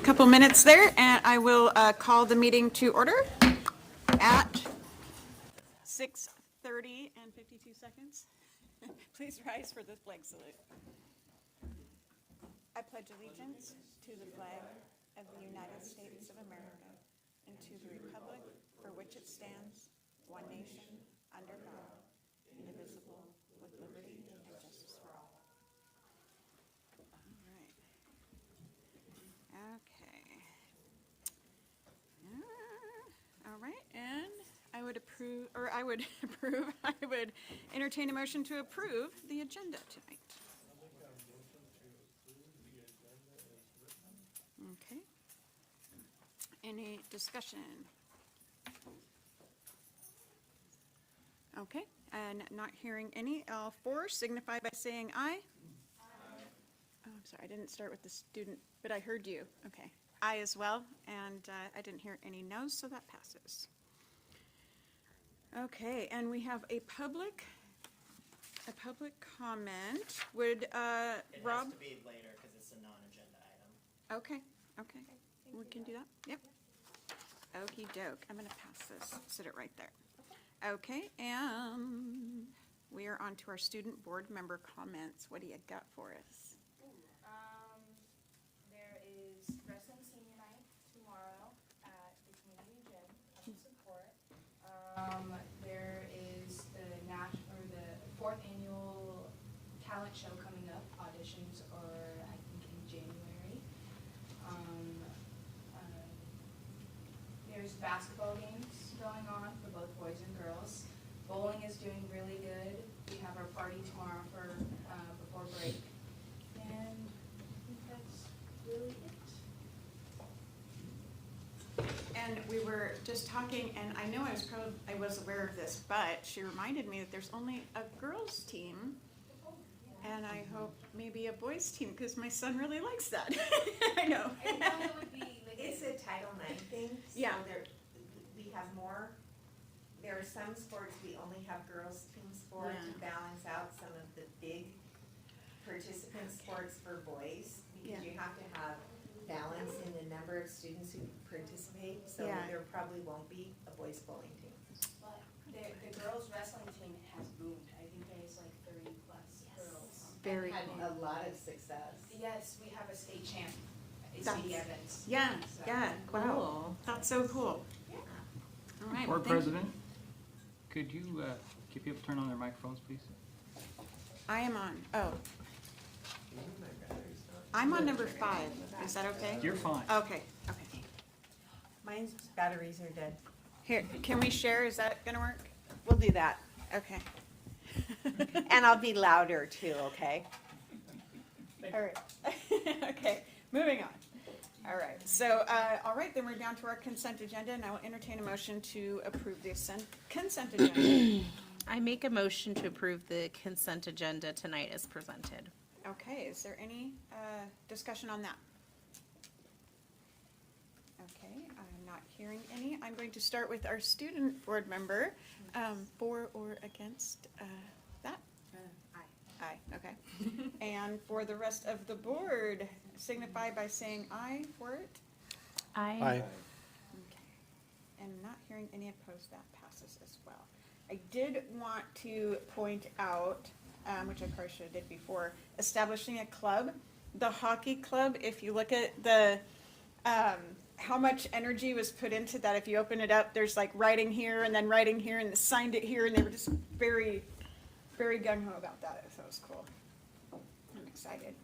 Couple minutes there, and I will call the meeting to order at 6:30 and 52 seconds. Please rise for the flag salute. I pledge allegiance to the flag of the United States of America and to the republic for which it stands, one nation, under God, indivisible, with liberty and justice for all. All right. Okay. All right, and I would entertain a motion to approve the agenda tonight. Okay. Any discussion? Okay, and not hearing any, all four signify by saying aye. Oh, I'm sorry, I didn't start with the student, but I heard you. Okay. Aye as well, and I didn't hear any no's, so that passes. Okay, and we have a public comment. Would It Rob? has to be later because it's a non-agenda item. Okay, we can do that. Yep. Okey doke. I'm gonna pass this. Sit it right there. Okay, and we are on to our student board member comments. What do you got for us? There is wrestling senior night tomorrow at the community gym. Come support. There is the fourth annual talent show coming up. Auditions are, I think, in January. There's basketball games going on for both boys and girls. Bowling is doing really good. We have our party tomorrow before break. And I think that's really it. And we were just talking, and I know I was aware of this, but she reminded me that there's only a girls' team, and I hope maybe a boys' team, because my son really likes that. I know. I thought it would be like It's a Title IX thing, so Yeah. we have more. There are some sports we only have girls' teams for Yeah. to balance out some of the big participant sports for boys, because Yeah. you have to have balance in the number of students who participate, so Yeah. there probably won't be a boys' bowling team. But the girls wrestling team has boomed. I think there's like 30 plus girls. Very Had cool. a lot of success. Yes, we have a state champ, That's- Sadie Evans. Yeah, So- yeah, wow. That's so cool. Yeah. All right. Board well, thank you. President, could you get people to turn on their microphones, please? I am on, I'm on number 5. Is that okay? You're fine. Okay. Mine's batteries are dead. Here, can we share? Is that gonna work? We'll do that. Okay. And I'll be louder too, okay? All right. Okay, moving on. All right, so, all right, then we're down to our consent agenda, and I will entertain a motion to approve the consent agenda. I make a motion to approve the consent agenda tonight as presented. Okay, is there any discussion on that? Okay, I'm not hearing any. I'm going to start with our student board member. For or against that? Aye, okay. And for the rest of the board, signify by saying aye for it. Aye. Okay. And not hearing any opposed, that passes as well. I did want to point out, which I probably should have did before, establishing a club. The hockey club, if you look at the, how much energy was put into that, if you open it up, there's like writing here and then writing here and they signed it here, and they were just very, very gung-ho about that, so it was cool. I'm excited.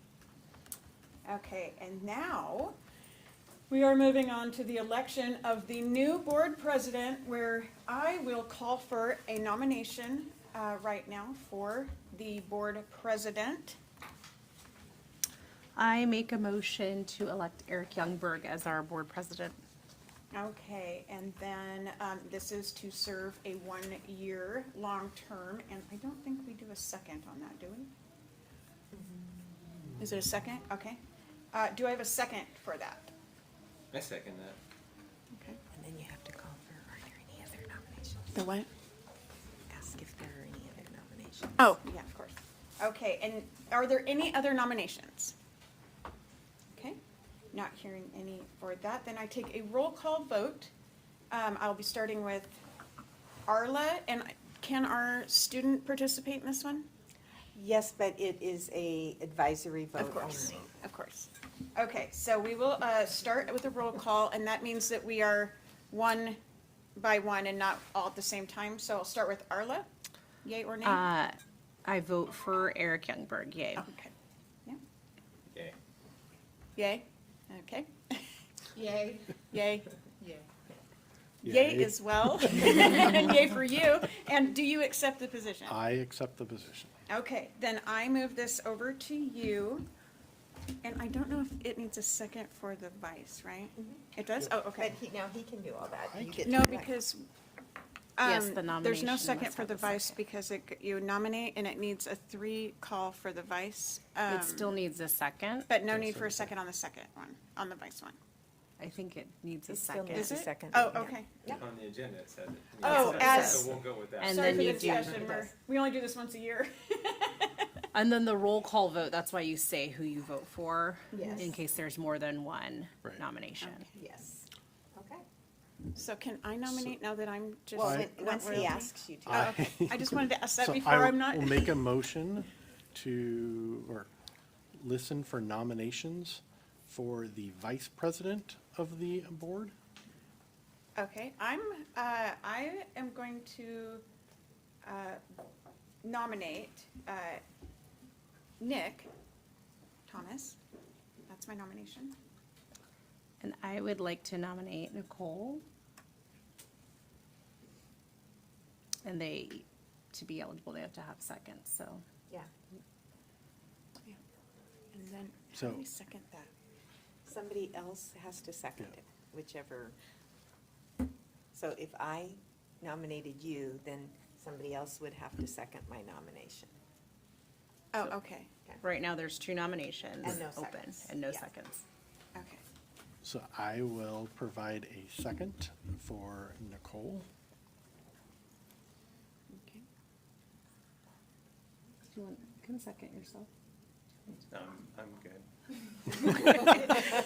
Okay, and now we are moving on to the election of the new board president, where I will call for a nomination right now for the board president. I make a motion to elect Eric Youngberg as our board president. Okay, and then this is to serve a 1-year long term, and I don't think we do a second on that, do we? Is it a second? Okay. Do I have a second for that? I second that. Okay. And then you have to call for, are there any other nominations? The what? Ask if there are any other nominations. Oh, yeah, of course. Okay, and are there any other nominations? Okay, Not hearing any for that, then I take a roll call vote. I'll be starting with Arla, and can our student participate in this one? Yes, but it is a advisory vote Of course, only. of course. Okay, so we will start with a roll call, and that means that we are one by one and not all at the same time. So I'll start with Arla. Yay or nay? I vote for Eric Youngberg, yay. Okay. Yeah. Yay. Yay? Okay. Yay. Yay. Yay. Yay as well. Yay for you. And do you accept the position? I accept the position. Okay, then I move this over to you. And I don't know if it needs a second for the vice, right? It does? Oh, okay. But now he can do all that. You get No, to elect. because. Yes, the there's nomination no second must for have the a vice second. because you nominate and it needs a 3 call for the vice. It still needs a second. But no need for a second on the second one, on the vice one. I think it needs a It still second. needs Is a it? second. Oh, yeah. okay. Yeah. On the agenda, it said it. Oh, Yeah, as- So we'll go with that. And Sorry then for you the do- discussion. We only do this once a year. And then the roll call vote, that's why you say who you vote for. Yes. In case there's more than one Right. nomination. Yes. Okay. So can I nominate now that I'm just? Well, I- when- once he royalty? asks you to. Oh, okay. I just wanted to ask that So before I I'm not. will make a motion to, or listen for nominations for the vice president of the board. Okay, I am going to nominate Nick Thomas. That's my nomination. And I would like to nominate Nicole. And to be eligible, they have to have seconds, so. Yeah. And then, So- how do we second that? Somebody else has to second Yeah. it, whichever. So if I nominated you, then somebody else would have to second my nomination. Oh, okay, Right now, there's 2 nominations And no open seconds. and no Yeah. seconds. okay. So I will provide a second for Nicole. Okay. You can second yourself. I'm good.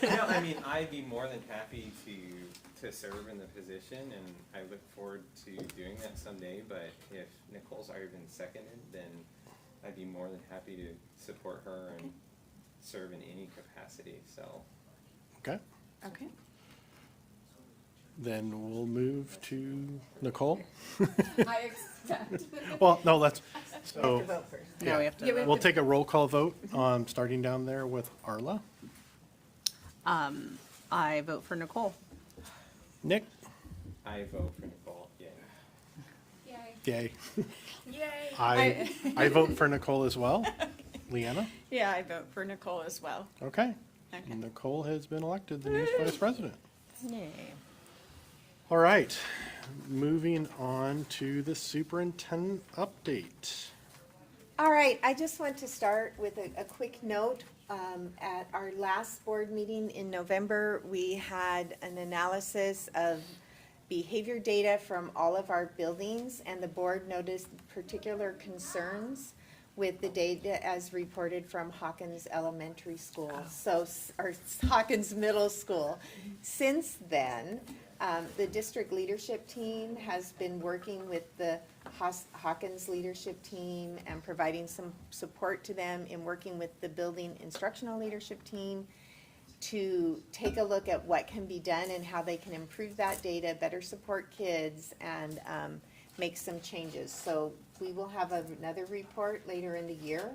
No, I mean, I'd be more than happy to serve in the position, and I look forward to doing that someday, but if Nicole's already been seconded, then I'd be more than happy to support her and serve in any capacity, so. Okay, Okay. then we'll move to Nicole. I accept. Well, no, let's, You have so, to vote first. Now we have Yeah, we to, have we'll take a roll call vote, starting down there with Arla. I vote for Nicole. Nick? I vote for Nicole, yay. Yay. Yay. Yay. I vote for Nicole as well. Leanna? Yeah, I vote for Nicole as well. Okay. Okay. Nicole has been elected the new vice president. Yay. All right, moving on to the superintendent update. All right, I just want to start with a quick note. At our last board meeting in November, we had an analysis of behavior data from all of our buildings, and the board noticed particular concerns with the data as reported from Hawkins Elementary School, or Hawkins Middle School. Since then, the district leadership team has been working with the Hawkins leadership team and providing some support to them in working with the building instructional leadership team to take a look at what can be done and how they can improve that data, better support kids, and make some changes. So we will have another report later in the year,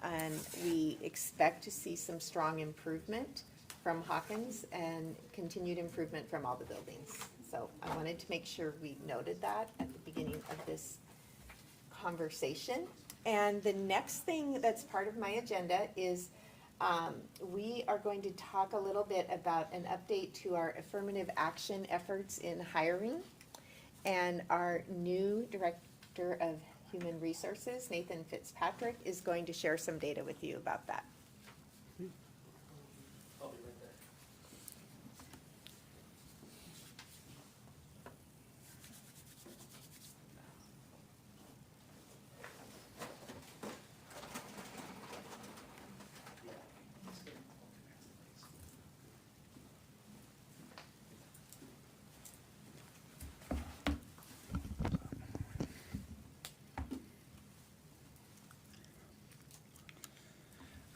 and we expect to see some strong improvement from Hawkins and continued improvement from all the buildings. So I wanted to make sure we noted that at the beginning of this conversation. And the next thing that's part of my agenda is we are going to talk a little bit about an update to our affirmative action efforts in hiring. And our new Director of Human Resources, Nathan Fitzpatrick, is going to share some data with you about that. I'll be right there.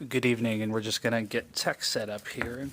Good evening, and we're just gonna get tech set up here.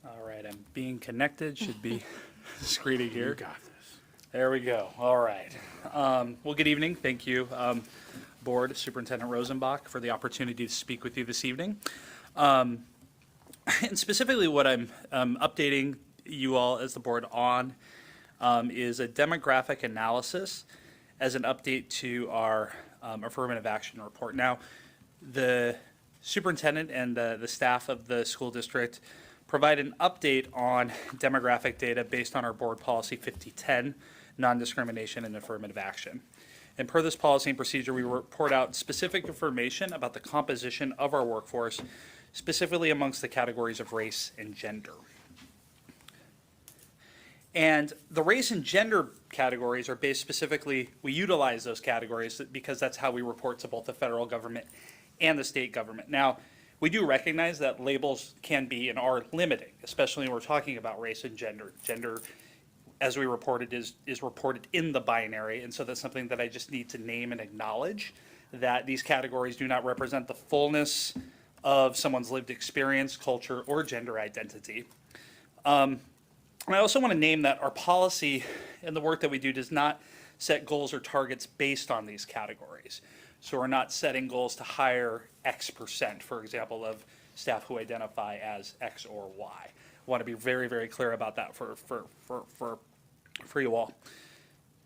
All right, I'm being connected, should be screening You here. got this. There we go, all right. Well, good evening, thank you, Board Superintendent Rosenbach, for the opportunity to speak with you this evening. And specifically what I'm updating you all as the board on is a demographic analysis as an update to our affirmative action report. Now, the superintendent and the staff of the school district provide an update on demographic data based on our board policy 5010, non-discrimination and affirmative action. And per this policy and procedure, we report out specific information about the composition of our workforce, specifically amongst the categories of race and gender. And the race and gender categories are based specifically, we utilize those categories because that's how we report to both the federal government and the state government. Now, we do recognize that labels can be and are limiting, especially when we're talking about race and gender. Gender, as we reported, is reported in the binary, and so that's something that I just need to name and acknowledge, that these categories do not represent the fullness of someone's lived experience, culture, or gender identity. And I also want to name that our policy and the work that we do does not set goals or targets based on these categories. So we're not setting goals to hire X percent, for example, of staff who identify as X or Y. I want to be very, very clear about that for you all.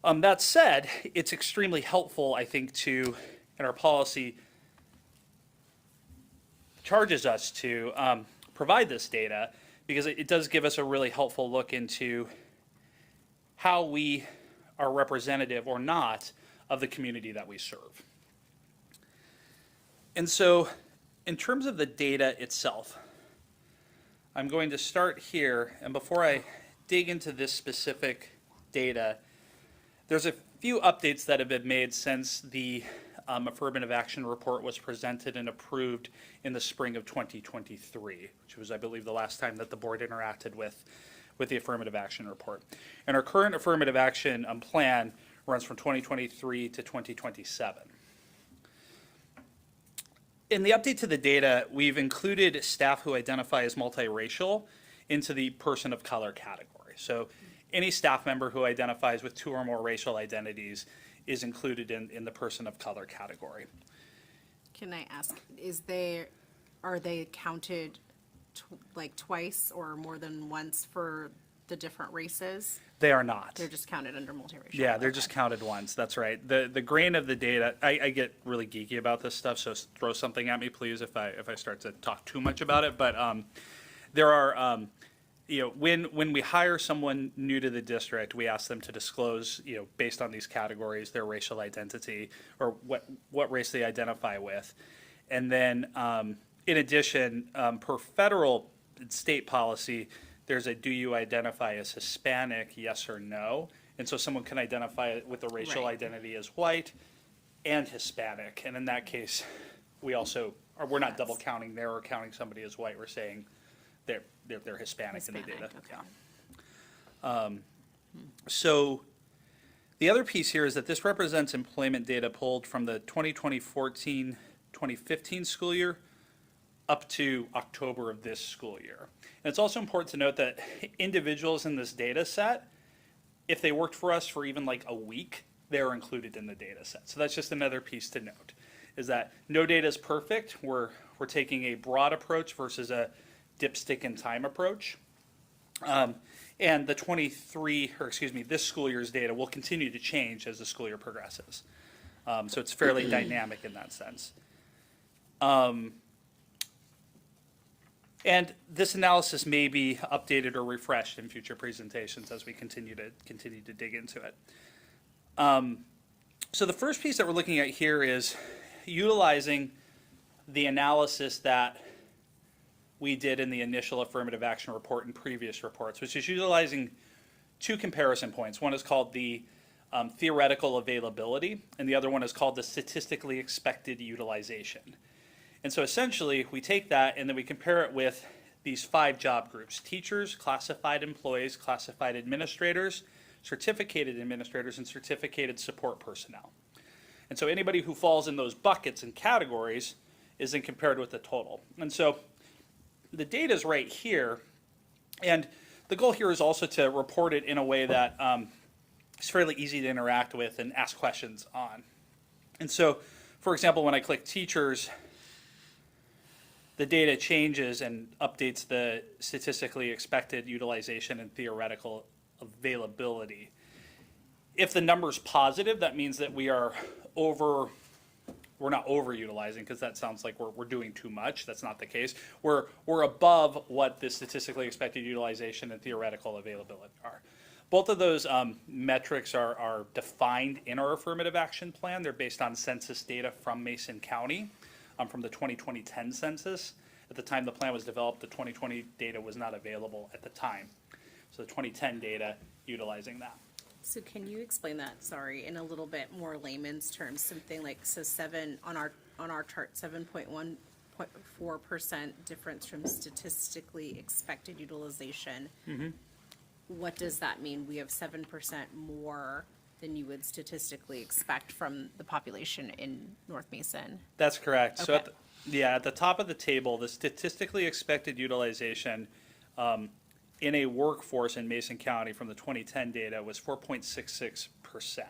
That said, it's extremely helpful, I think, to, in our policy, charges us to provide this data because it does give us a really helpful look into how we are representative or not of the community that we serve. And so, in terms of the data itself, I'm going to start here, and before I dig into this specific data, there's a few updates that have been made since the affirmative action report was presented and approved in the spring of 2023, which was, I believe, the last time that the board interacted with the affirmative action report. And our current affirmative action plan runs from 2023 to 2027. In the update to the data, we've included staff who identify as multiracial into the person of color category. So any staff member who identifies with 2 or more racial identities is included in the person of color category. Can I ask, are they counted like twice or more than once for the different races? They are not. They're just counted under multiracial? Yeah, they're Okay. just counted once, that's right. The grain of the data, I get really geeky about this stuff, so throw something at me, please, if I start to talk too much about it. But there are, when we hire someone new to the district, we ask them to disclose, based on these categories, their racial identity or what race they identify with. And then, in addition, per federal state policy, there's a do you identify as Hispanic, yes or no? And so someone can identify with a racial Right. identity as white and Hispanic. And in that case, we're not double counting there or counting somebody as white. We're saying they're Hispanic in the data. Hispanic, Yeah. So the other piece here is that this represents employment data pulled from the 2014-2015 school year up to October of this school year. And it's also important to note that individuals in this data set, if they worked for us for even like a week, they're included in the data set. So that's just another piece to note, is that no data is perfect. We're taking a broad approach versus a dipstick in time approach. And the this school year's data will continue to change as the school year progresses. So it's fairly dynamic in that sense. And this analysis may be updated or refreshed in future presentations as we continue to dig into it. So the first piece that we're looking at here is utilizing the analysis that we did in the initial affirmative action report and previous reports, which is utilizing two comparison points. One is called the theoretical availability, and the other one is called the statistically expected utilization. And so essentially, we take that and then we compare it with these 5 job groups: teachers, classified employees, classified administrators, certificated administrators, and certificated support personnel. And so anybody who falls in those buckets and categories is then compared with the total. And so the data is right here, and the goal here is also to report it in a way that is fairly easy to interact with and ask questions on. And so, for example, when I click teachers, the data changes and updates the statistically expected utilization and theoretical availability. If the number's positive, that means that we're not overutilizing, because that sounds like we're doing too much. That's not the case. We're above what the statistically expected utilization and theoretical availability are. Both of those metrics are defined in our affirmative action plan. They're based on census data from Mason County, from the 2010 census. At the time the plan was developed, the 2020 data was not available at the time. So the 2010 data utilizing that. So can you explain that, sorry, in a little bit more layman's terms? Something like, so on our chart, 7.4% difference from statistically expected utilization. Mm-hmm. What does that mean? We have 7% more than you would statistically expect from the population in North Mason. That's correct. So Okay. at the top of the table, the statistically expected utilization in a workforce in Mason County from the 2010 data was 4.66%.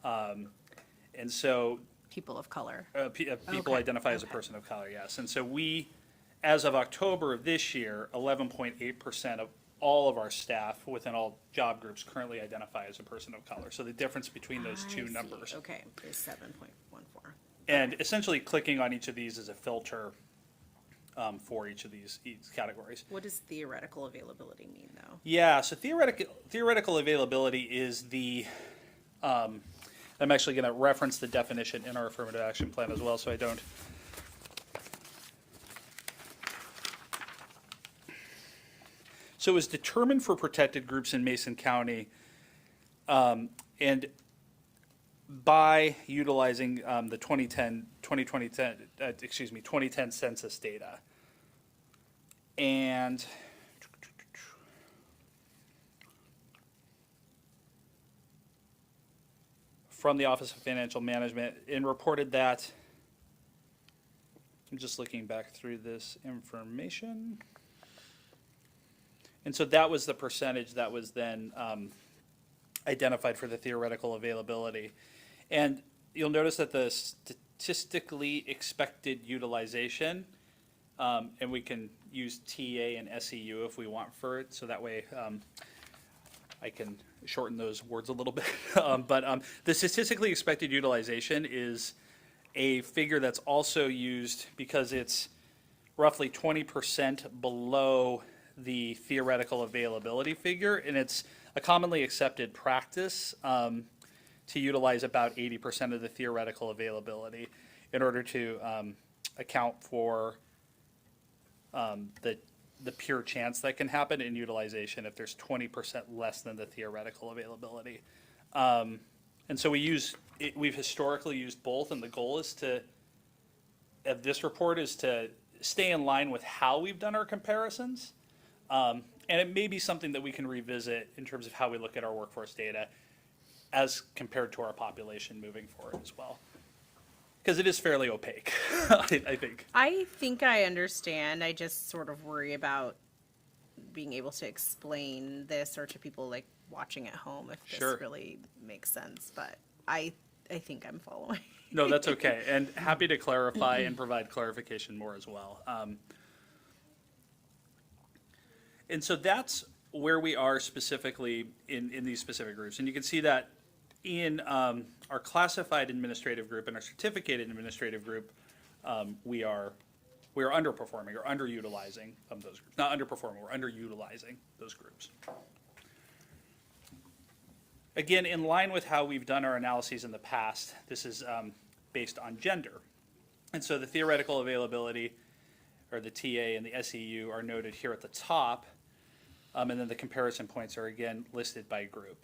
And so People of color. people Okay, identify as a okay. person of color, yes. And so we, as of October of this year, 11.8% of all of our staff within all job groups currently identify as a person of color. So the difference between those two I see. numbers. Okay, is 7.14. And essentially clicking on each of these is a filter for each of these categories. What does theoretical availability mean, though? Yeah, so theoretical availability is the, I'm actually going to reference the definition in our affirmative action plan as well, so I don't. So it was determined for protected groups in Mason County, and by utilizing the 2010 census data. And from the Office of Financial Management, and reported that, I'm just looking back through this information. And so that was the percentage that was then identified for the theoretical availability. And you'll notice that the statistically expected utilization, and we can use TA and SEU if we want for it, so that way I can shorten those words a little bit. But the statistically expected utilization is a figure that's also used because it's roughly 20% below the theoretical availability figure, and it's a commonly accepted practice to utilize about 80% of the theoretical availability in order to account for the pure chance that can happen in utilization if there's 20% less than the theoretical availability. And so we've historically used both, and the goal is of this report is to stay in line with how we've done our comparisons. And it may be something that we can revisit in terms of how we look at our workforce data as compared to our population moving forward as well. Because it is fairly opaque, I think. I think I understand. I just sort of worry about being able to explain this or to people like watching at home if Sure. this really makes sense. But I think I'm following. No, that's okay. And happy to clarify and provide clarification more as well. And so that's where we are specifically in these specific groups. And you can see that in our classified administrative group and our certificated administrative group, we are we are underperforming or underutilizing those groups. Not underperforming, we're underutilizing those groups. Again, in line with how we've done our analyses in the past, this is based on gender. And so the theoretical availability, or the TA and the SEU, are noted here at the top, and then the comparison points are again listed by group.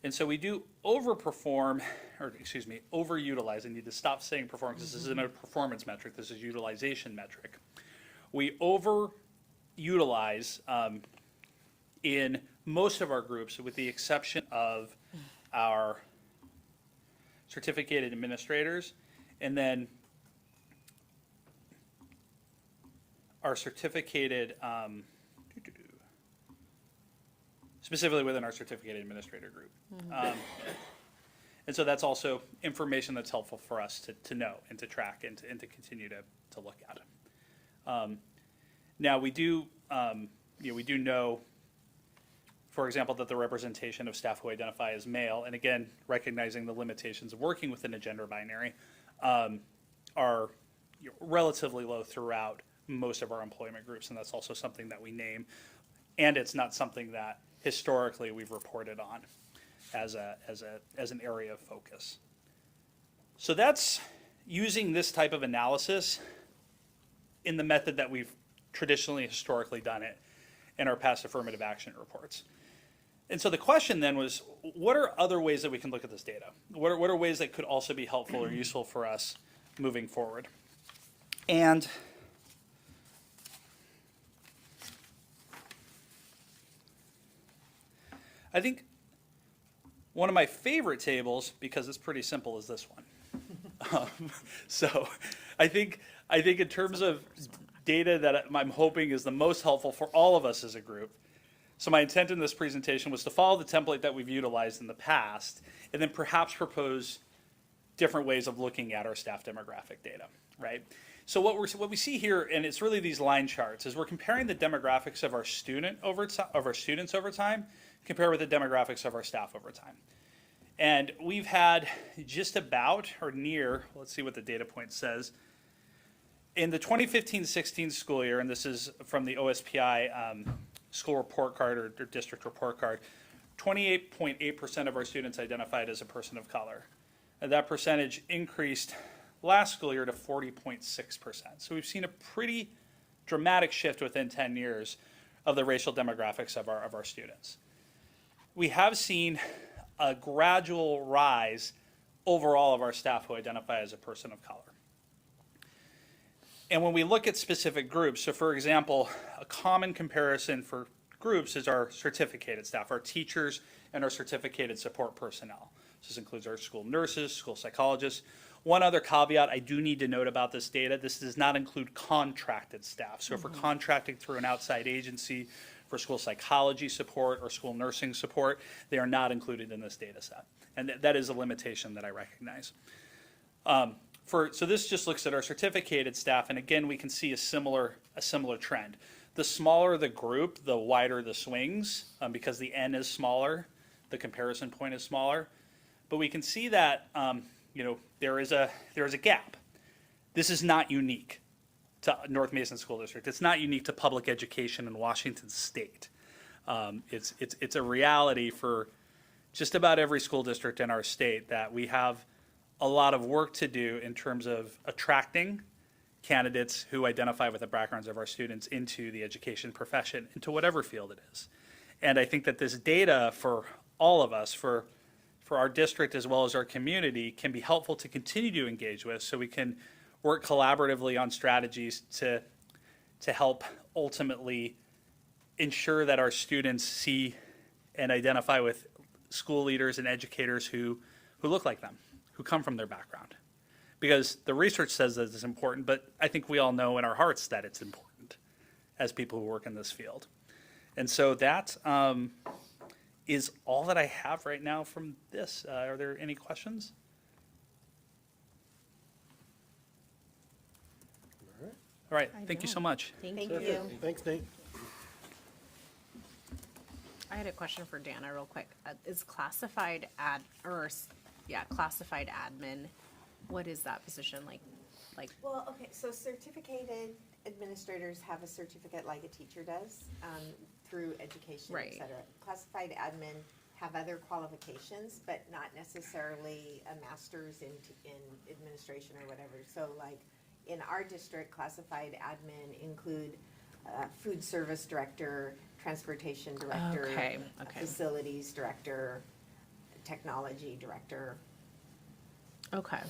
And so we do overperform, or excuse me, overutilize. I need to stop saying perform because this isn't a performance metric, this is a utilization metric. We overutilize in most of our groups, with the exception of our certificated administrators, and then our certificated, specifically within our certificated administrator group. And so that's also information that's helpful for us to know and to track and to continue to look at. Now, we do, we do know, for example, that the representation of staff who identify as male, and again, recognizing the limitations of working within a gender binary, are relatively low throughout most of our employment groups, and that's also something that we name. And it's not something that historically we've reported on as an area of focus. So that's using this type of analysis in the method that we've traditionally historically done it in our past affirmative action reports. And so the question then was, what are other ways that we can look at this data? What are ways that could also be helpful or useful for us moving forward? And I think one of my favorite tables, because it's pretty simple, is this one. So I think in terms of data that I'm hoping is the most helpful for all of us as a group. So my intent in this presentation was to follow the template that we've utilized in the past, and then perhaps propose different ways of looking at our staff demographic data, right? So what we see here, and it's really these line charts, is we're comparing the demographics of our students over time, compared with the demographics of our staff over time. And we've had just about, or near, let's see what the data point says, in the 2015-16 school year, and this is from the OSPI school report card or district report card, 28.8% of our students identified as a person of color. And that percentage increased last school year to 40.6%. So we've seen a pretty dramatic shift within 10 years of the racial demographics of our students. We have seen a gradual rise overall of our staff who identify as a person of color. And when we look at specific groups, so for example, a common comparison for groups is our certificated staff, our teachers and our certificated support personnel. So this includes our school nurses, school psychologists. One other caveat I do need to note about this data, this does not include contracted staff. So if we're contracting through an outside agency for school psychology support or school nursing support, they are not included in this data set. And that is a limitation that I recognize. So this just looks at our certificated staff, and again, we can see a similar trend. The smaller the group, the wider the swings, because the N is smaller, the comparison point is smaller. But we can see that there is a gap. This is not unique to North Mason School District. It's not unique to public education in Washington State. It's a reality for just about every school district in our state that we have a lot of work to do in terms of attracting candidates who identify with the backgrounds of our students into the education profession, into whatever field it is. And I think that this data for all of us, for our district as well as our community, can be helpful to continue to engage with, so we can work collaboratively on strategies to help ultimately ensure that our students see and identify with school leaders and educators who look like them, who come from their background. Because the research says that it's important, but I think we all know in our hearts that it's important as people who work in this field. And so that is all that I have right now from this. Are there any questions? All right, thank you so much. Thank you. Thanks, Nate. I had a question for Dana real quick. Is classified admin, what is that position like? Well, okay, so certificated administrators have a certificate like a teacher does, through education, et Right. cetera. Classified admin have other qualifications, but not necessarily a master's in administration or whatever. So like, in our district, classified admin include, food service director, transportation director, Okay. facilities director, technology director. Okay.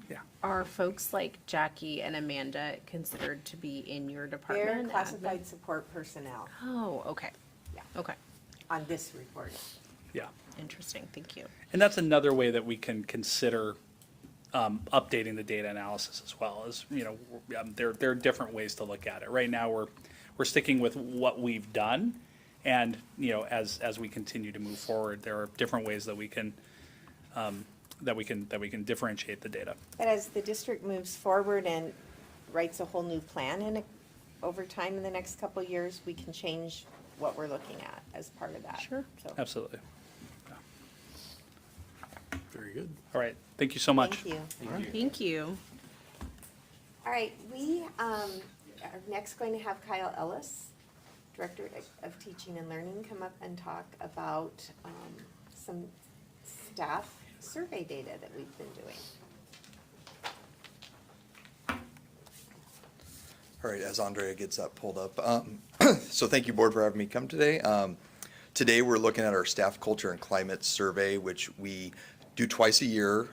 Yeah. Are folks like Jackie and Amanda considered to be in your They're department? classified admin? support personnel Oh, okay. Yeah. Okay, on this report. Yeah. interesting, thank you. And that's another way that we can consider updating the data analysis as well. Is, you know, there are different ways to look at it. Right now, we're sticking with what we've done, and you know, as we continue to move forward, there are different ways that we can differentiate the data. But as the district moves forward and writes a whole new plan over time in the next couple of years, we can change what we're looking at as part of that. Sure. So, Absolutely. Very good. All right. Thank you so much. thank you. Thank you. All right, we are next going to have Kyle Ellis, Director of Teaching and Learning, come up and talk about some staff survey data that we've been doing. All right, as Andrea gets that pulled up. So thank you, board, for having me come today. Today, we're looking at our staff culture and climate survey, which we do twice a year.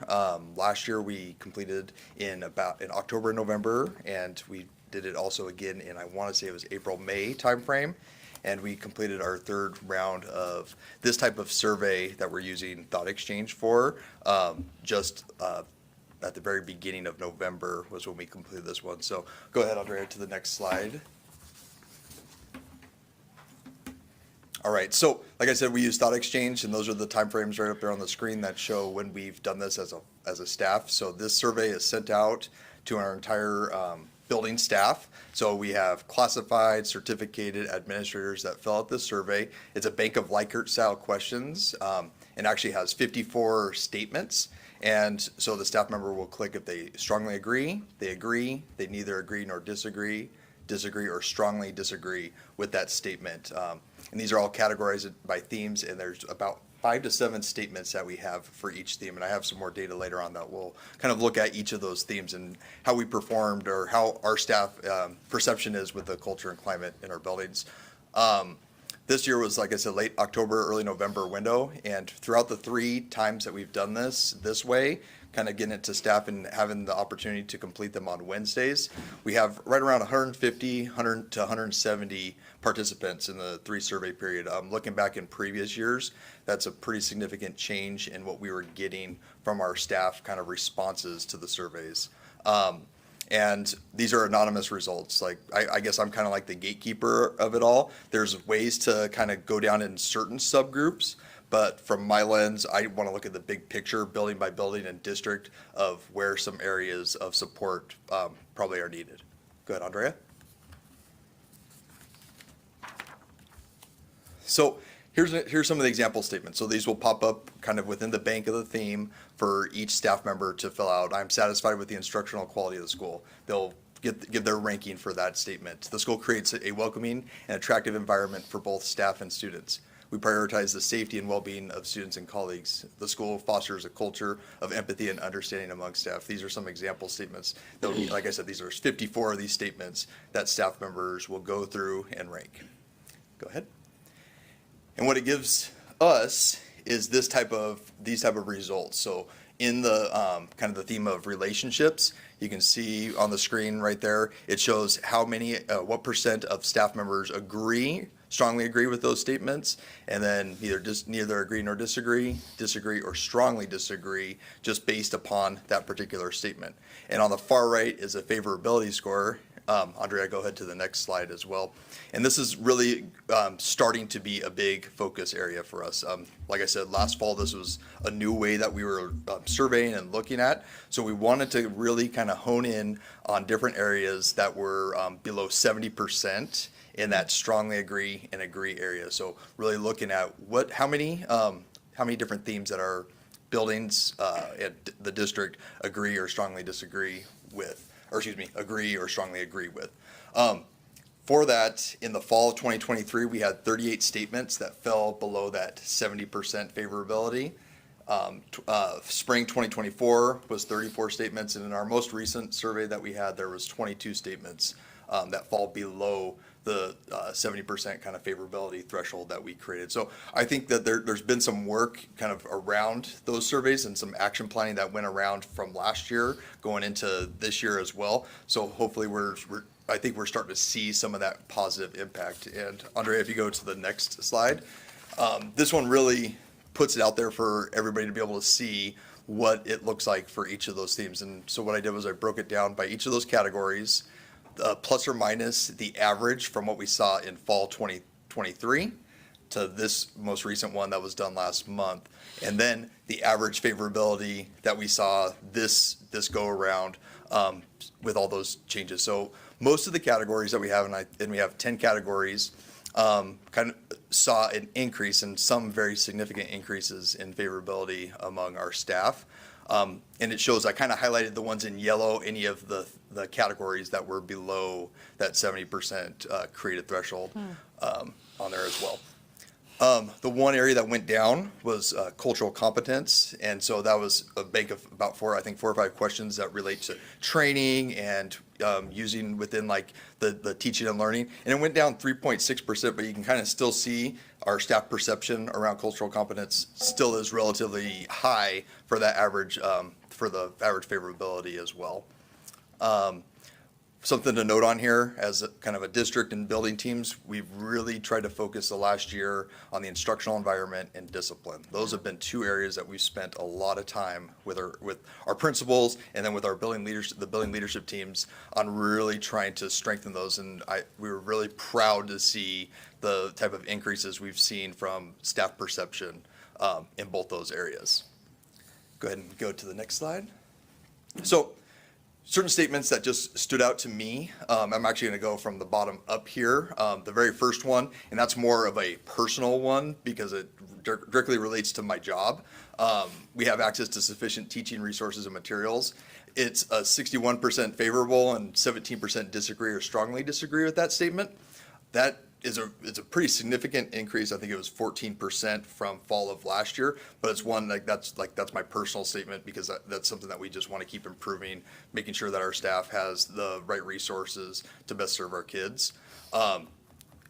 Last year, we completed in October and November, and we did it also again in, I want to say it was April, May timeframe. And we completed our third round of this type of survey that we're using Thought Exchange for. At the very beginning of November was when we completed this one. So go ahead, Andrea, to the next slide. All right, so like I said, we use Thought Exchange, and those are the timeframes right up there on the screen that show when we've done this as a staff. So this survey is sent out to our entire building staff. So we have classified, certificated administrators that fill out this survey. It's a bank of Likert style questions, and actually has 54 statements. And so the staff member will click if they strongly agree, they neither agree nor disagree, or strongly disagree with that statement. And these are all categorized by themes, and there's about 5 to 7 statements that we have for each theme. And I have some more data later on that will kind of look at each of those themes and how we performed or how our staff perception is with the culture and climate in our buildings. This year was, like I said, late October, early November window, and throughout the 3 times that we've done this way, kind of getting it to staff and having the opportunity to complete them on Wednesdays, we have right around 150 to 170 participants in the 3 survey period. Looking back in previous years, that's a pretty significant change in what we were getting from our staff kind of responses to the surveys. And these are anonymous results. Like, I guess I'm kind of like the gatekeeper of it all. There's ways to kind of go down in certain subgroups, but from my lens, I want to look at the big picture, building by building and district, of where some areas of support probably are needed. Go ahead, Andrea. So here's some of the example statements. So these will pop up kind of within the bank of the theme for each staff member to fill out. I'm satisfied with the instructional quality of the school. They'll give their ranking for that statement. The school creates a welcoming and attractive environment for both staff and students. We prioritize the safety and well-being of students and colleagues. The school fosters a culture of empathy and understanding among staff. These are some example statements. Like I said, these are 54 of these statements that staff members will go through and rank. Go ahead. And what it gives us is these type of results. So in the kind of the theme of relationships, you can see on the screen right there, it shows how many, what % of staff members strongly agree with those statements, and then neither agree nor disagree, or strongly disagree, just based upon that particular statement. And on the far right is a favorability score. Andrea, go ahead to the next slide as well. And this is really starting to be a big focus area for us. Like I said, last fall, this was a new way that we were surveying and looking at. So we wanted to really kind of hone in on different areas that were below 70% in that strongly agree and agree area. So really looking at how many different themes that our buildings and the district agree or strongly disagree with, agree or strongly agree with. For that, in the fall of 2023, we had 38 statements that fell below that 70% favorability. Spring 2024 was 34 statements, and in our most recent survey that we had, there was 22 statements that fall below the 70% kind of favorability threshold that we created. So I think that there's been some work kind of around those surveys and some action planning that went around from last year going into this year as well. So hopefully I think we're starting to see some of that positive impact. And Andrea, if you go to the next slide, this one really puts it out there for everybody to be able to see what it looks like for each of those themes. And so what I did was I broke it down by each of those categories, plus or minus the average from what we saw in fall 2023 to this most recent one that was done last month. And then the average favorability that we saw this go around with all those changes. So most of the categories that we have, and we have 10 categories, kind of saw an increase and some very significant increases in favorability among our staff. And it shows, I kind of highlighted the ones in yellow, any of the categories that were below that 70% created threshold on there as well. The one area that went down was cultural competence, and so that was a bank of about 4 or 5 questions that relate to training and using within like the teaching and learning, and it went down 3.6%, but you can kind of still see our staff perception around cultural competence still is relatively high for that average, for the average favorability as well. Something to note on here, as kind of a district and building teams, we've really tried to focus the last year on the instructional environment and discipline. Those have been 2 areas that we've spent a lot of time with our principals and then with our building leadership teams on really trying to strengthen those. And we were really proud to see the type of increases we've seen from staff perception in both those areas. Go ahead and go to the next slide. So, certain statements that just stood out to me. I'm actually going to go from the bottom up here. The very first one, and that's more of a personal one because it directly relates to my job. We have access to sufficient teaching resources and materials. It's a 61% favorable and 17% disagree or strongly disagree with that statement. That is it's a pretty significant increase. I think it was 14% from fall of last year, but it's one that's my personal statement because that's something that we just want to keep improving, making sure that our staff has the right resources to best serve our kids. And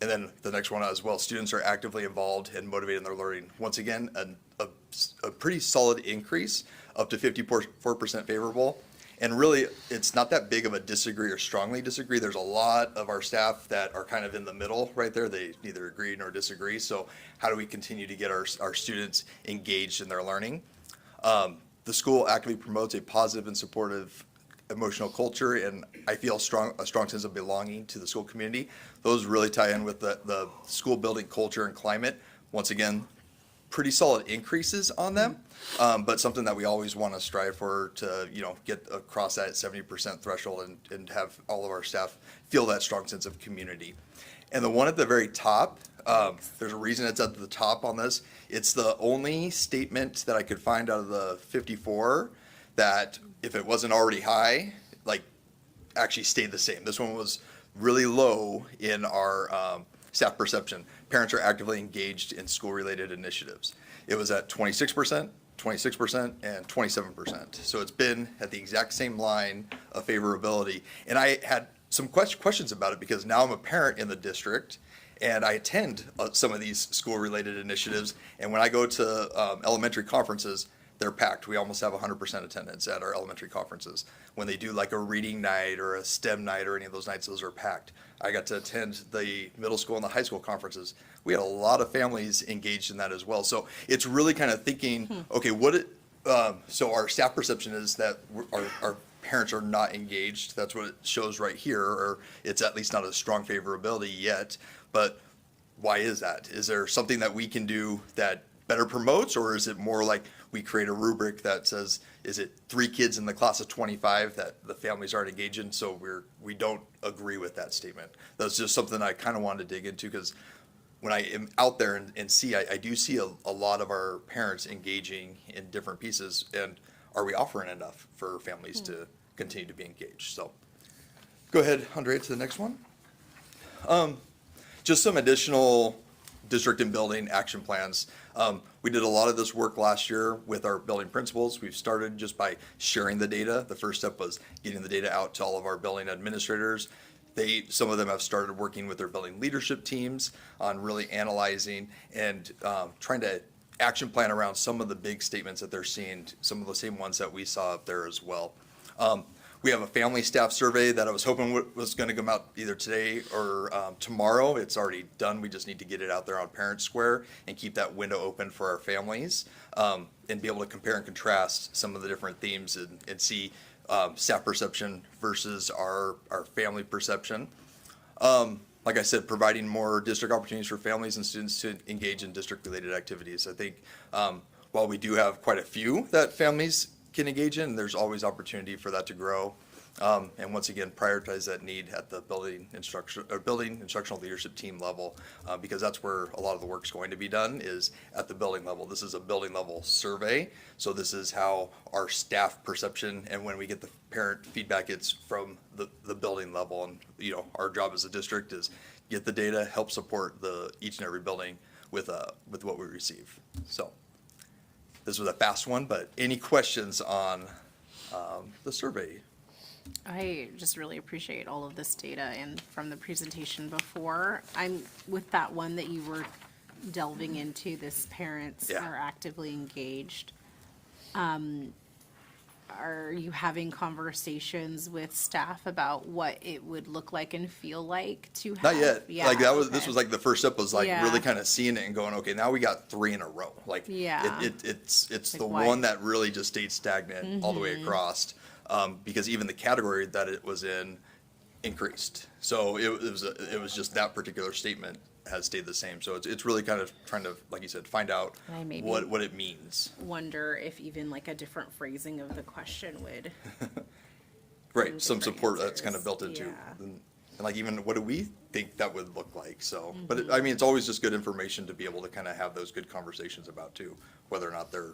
then the next one as well, students are actively involved and motivated in their learning. Once again, a pretty solid increase, up to 54% favorable. And really, it's not that big of a disagree or strongly disagree. There's a lot of our staff that are kind of in the middle right there. They neither agree nor disagree. So how do we continue to get our students engaged in their learning? The school actively promotes a positive and supportive emotional culture, and I feel a strong sense of belonging to the school community. Those really tie in with the school building culture and climate. Once again, pretty solid increases on them, but something that we always want to strive for to, get across that 70% threshold and have all of our staff feel that strong sense of community. And the one at the very top, there's a reason it's at the top on this. It's the only statement that I could find out of the 54 that, if it wasn't already high, actually stayed the same. This one was really low in our staff perception. Parents are actively engaged in school-related initiatives. It was at 26%, 26%, and 27%. So it's been at the exact same line of favorability. And I had some questions about it because now I'm a parent in the district and I attend some of these school-related initiatives. And when I go to elementary conferences, they're packed. We almost have 100% attendance at our elementary conferences. When they do like a reading night or a STEM night or any of those nights, those are packed. I got to attend the middle school and the high school conferences. We had a lot of families engaged in that as well. So it's really kind of thinking, okay, so our staff perception is that our parents are not engaged. That's what it shows right here, or it's at least not a strong favorability yet. But why is that? Is there something that we can do that better promotes, or is it more like we create a rubric that says, is it 3 kids in the class of 25 that the families aren't engaged in? So we don't agree with that statement. That's just something I kind of wanted to dig into, because when I am out there and see, I do see a lot of our parents engaging in different pieces. And are we offering enough for families to continue to be engaged? So Go ahead, Andrea, to the next one. Just some additional district and building action plans. We did a lot of this work last year with our building principals. We've started just by sharing the data. The first step was getting the data out to all of our building administrators. Some of them have started working with their building leadership teams on really analyzing and trying to action plan around some of the big statements that they're seeing, some of the same ones that we saw up there as well. We have a family staff survey that I was hoping was going to come out either today or tomorrow. It's already done. We just need to get it out there on Parent Square and keep that window open for our families and be able to compare and contrast some of the different themes and see staff perception versus our family perception. Like I said, providing more district opportunities for families and students to engage in district-related activities. I think while we do have quite a few that families can engage in, there's always opportunity for that to grow. And once again, prioritize that need at the building instructional leadership team level, because that's where a lot of the work's going to be done, is at the building level. This is a building level survey, so this is how our staff perception, and when we get the parent feedback, it's from the building level. And our job as a district is get the data, help support each and every building with what we receive. So this was a fast one, but any questions on the survey? I just really appreciate all of this data, and from the presentation before, I'm with that one that you were delving into, this parents Yeah. are actively engaged. Are you having conversations with staff about what it would look like and feel like to have? Not yet. Yeah, Like this okay. was like the first step was like Yeah. really kind of seeing it and going, okay, now we got 3 in a row. Like Yeah. it's Like the why? one that really just stayed stagnant all the way Mm-hmm. across, because even the category that it was in increased. So it was just that particular statement has stayed the same. So it's really kind of trying to, like you said, find out I maybe- what it means. Wonder if even like a different phrasing of the question would. Right, some different support that's kind of answers. built into, Yeah. and like even what do we think that would look like, so. But Mm-hmm. I mean, it's always just good information to be able to kind of have those good conversations about too, whether or not they're,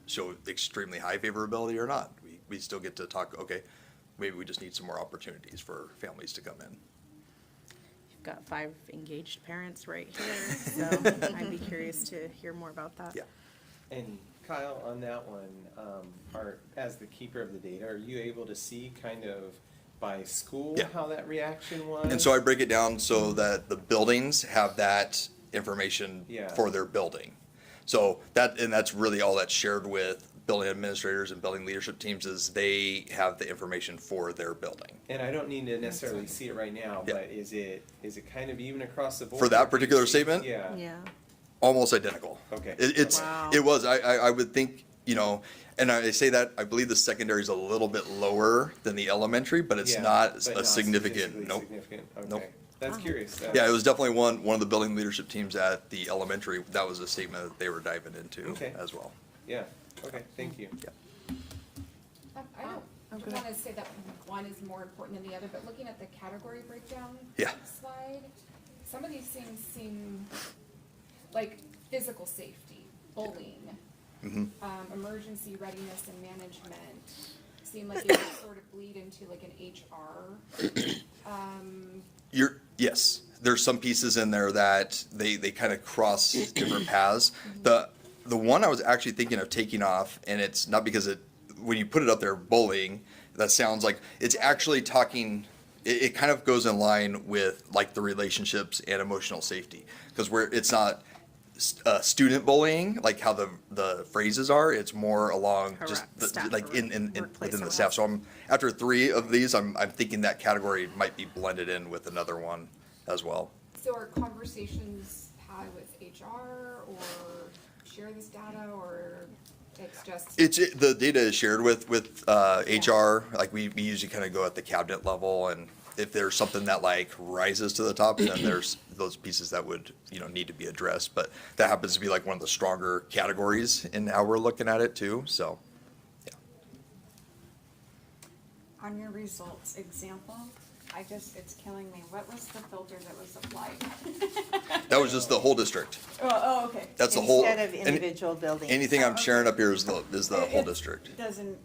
show extremely high favorability or not. We still get to talk, okay, maybe we just need some more opportunities for families to come in. You've got 5 engaged parents right here, so I'd be curious to hear more about that. Yeah. And Kyle, on that one, as the keeper of the data, are you able to see kind of by school Yeah. how that reaction was? And so I break it down so that the buildings have that information Yeah. for their building. So that's really all that's shared with building administrators and building leadership teams, is they have the information for their building. And I don't need to necessarily see it right now, Yeah. but is it kind of even across the board? For that Or do you particular see- statement? Yeah. Yeah. Almost identical. Okay. Wow. It was, I would think, and I say that, I believe the secondary is a little bit lower than the elementary, but it's Yeah, not but a not significant, statistically nope. significant. Nope. Okay. That's curious. Yeah, it was definitely one of the building leadership teams at the elementary, that was a statement that they were diving into Okay. as well. Yeah, okay, thank you. Yeah. I don't want to say that one is more important than the other, but looking at the category breakdown Yeah. slide, some of these things seem like physical safety, bullying, Mhm. emergency readiness and management, seem like it would sort of bleed into like an HR. Yes, there's some pieces in there that they kind of cross different paths. The one I was actually thinking of taking off, and it's not because when you put it up there, bullying, that sounds like, it's actually talking, it kind of goes in line with like the relationships and emotional safety. Because it's not student bullying, like how the phrases are, it's more along just Correct. Staff like in workplace within the staff. So after 3 of these, I'm thinking that category might be blended in with another one as well. So are conversations had with HR or share this data, or it's just? The data is shared with HR, like we usually kind of go at the cabinet level, and if there's something that like rises to the top, then there's those pieces that would, need to be addressed, but that happens to be like one of the stronger categories in how we're looking at it too, so, yeah. On your results example, it's killing me. What was the filter that was applied? That was just the whole district. Oh, okay. That's the whole. Instead of any- individual buildings. Anything I'm sharing up here is the whole It district. Doesn't,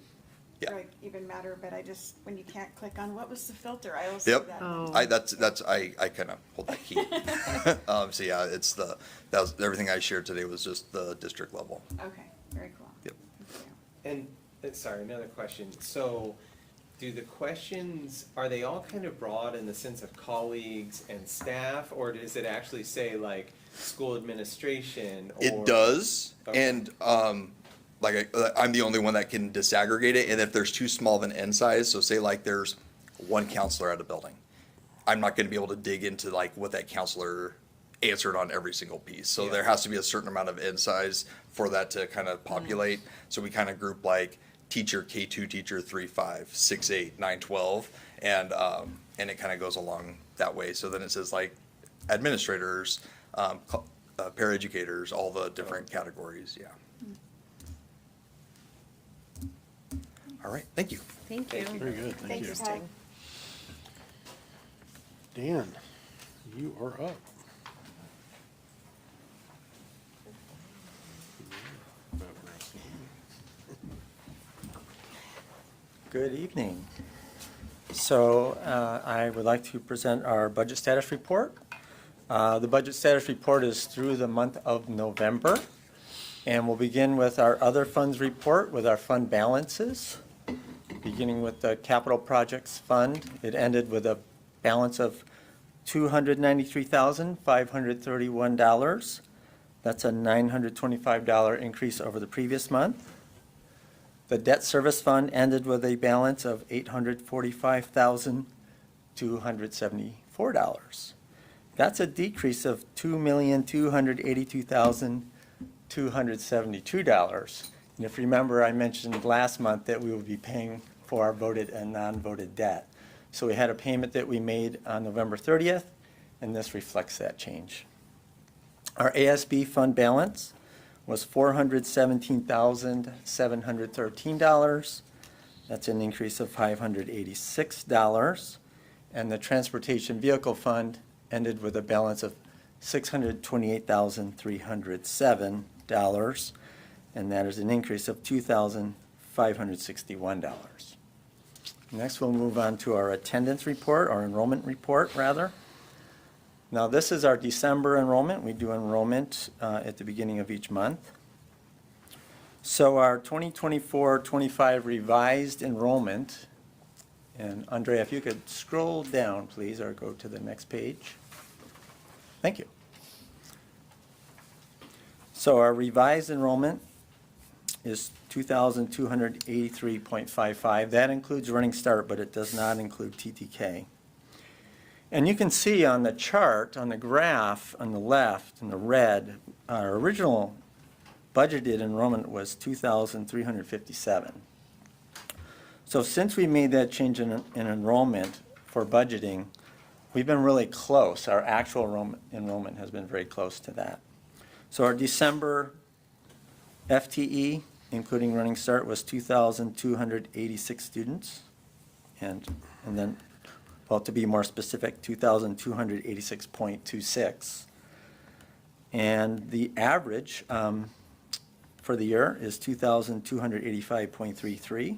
Yeah. like even matter, but I just, when you can't click on what was the filter, I always see Yep. that. Oh. I kind of hold that key. So yeah, that was, everything I shared today was just the district level. Okay, very cool. Yep. Thank you. And, sorry, another question. So, do the questions, are they all kind of broad in the sense of colleagues and staff, or does it actually say like school administration? Or It does, Okay. and I'm the only one that can disaggregate it, and if there's too small of an N size, so say like there's one counselor at a building, I'm not gonna be able to dig into like what that counselor answered on every single piece. So Yeah. there has to be a certain amount of N size for that to kind of populate. So we kind of group like teacher, K2 teacher, 3-5, 6-8, 9-12, and it kind of goes along that way. So then it says like administrators, paraeducators, all the different categories, yeah. All right, thank you. Thank you. Very good, thank you. Thanks, Todd. Dan, you are up. Good evening. So I would like to present our budget status report. The budget status report is through the month of November. And we'll begin with our other funds report with our fund balances. Beginning with the capital projects fund, it ended with a balance of $293,531. That's a $925 increase over the previous month. The debt service fund ended with a balance of $845,274. That's a decrease of $2,282,272. And if you remember, I mentioned last month that we would be paying for our voted and non-voted debt. So we had a payment that we made on November 30th, and this reflects that change. Our ASB fund balance was $417,713. That's an increase of $586. And the transportation vehicle fund ended with a balance of $628,307. And that is an increase of $2,561. Next, we'll move on to our attendance report, our enrollment report, rather. Now, this is our December enrollment. We do enrollment at the beginning of each month. So our 2024-25 revised enrollment, and Andrea, if you could scroll down, please, or go to the next page. Thank you. So our revised enrollment is 2,283.55. That includes Running Start, but it does not include TTK. And you can see on the chart, on the graph on the left, in the red, our original budgeted enrollment was 2,357. So since we made that change in enrollment for budgeting, we've been really close. Our actual enrollment has been very close to that. So our December FTE, including Running Start, was 2,286 students. And then, well, to be more specific, 2,286.26. And the average for the year is 2,285.33.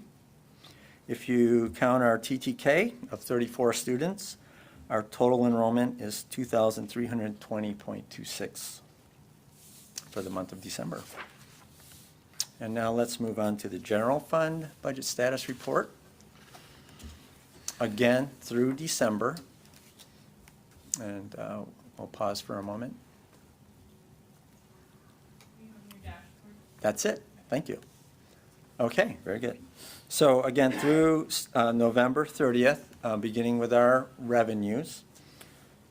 If you count our TTK of 34 students, our total enrollment is 2,320.26 for the month of December. And now let's move on to the general fund budget status report. Again, through December. And we'll pause for a moment. That's it. Thank you. Okay, very good. So again, through November 30th, beginning with our revenues.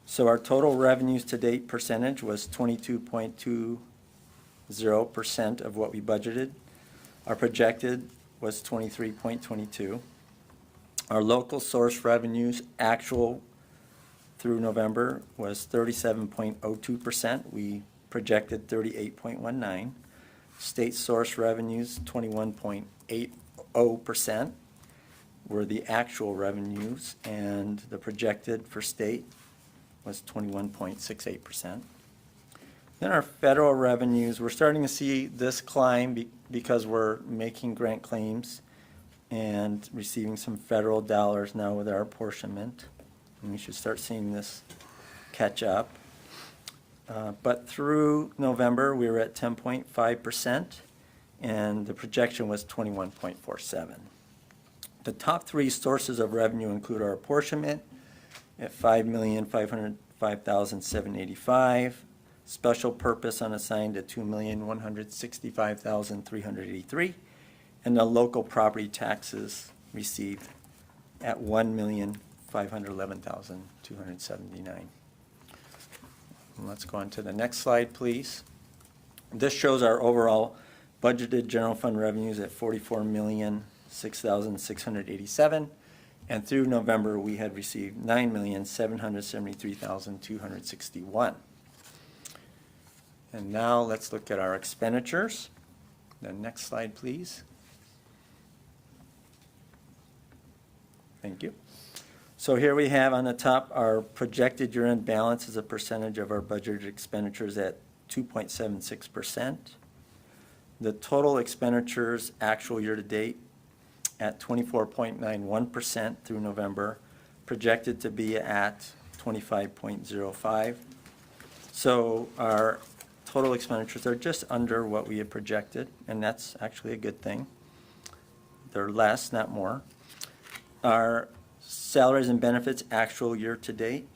So our total revenues to date percentage was 22.20% of what we budgeted. Our projected was 23.22. Our local source revenues actual through November was 37.02%. We projected 38.19. State source revenues, 21.80% were the actual revenues, and the projected for state was 21.68%. Then our federal revenues, we're starting to see this climb because we're making grant claims and receiving some federal dollars now with our apportionment. And we should start seeing this catch up. But through November, we were at 10.5%, and the projection was 21.47. The top three sources of revenue include our apportionment at $5,505,785, special purpose unassigned at $2,165,383, and the local property taxes received at $1,511,279. Let's go on to the next slide, please. This shows our overall budgeted general fund revenues at $44,006,687, and through November, we had received $9,773,261. And now let's look at our expenditures. The next slide, please. Thank you. So here we have on the top our projected year-end balance as a percentage of our budgeted expenditures at 2.76%. The total expenditures actual year-to-date at 24.91% through November, projected to be at 25.05. So our total expenditures are just under what we had projected, and that's actually a good thing. They're less, not more. Our salaries and benefits actual year-to-date,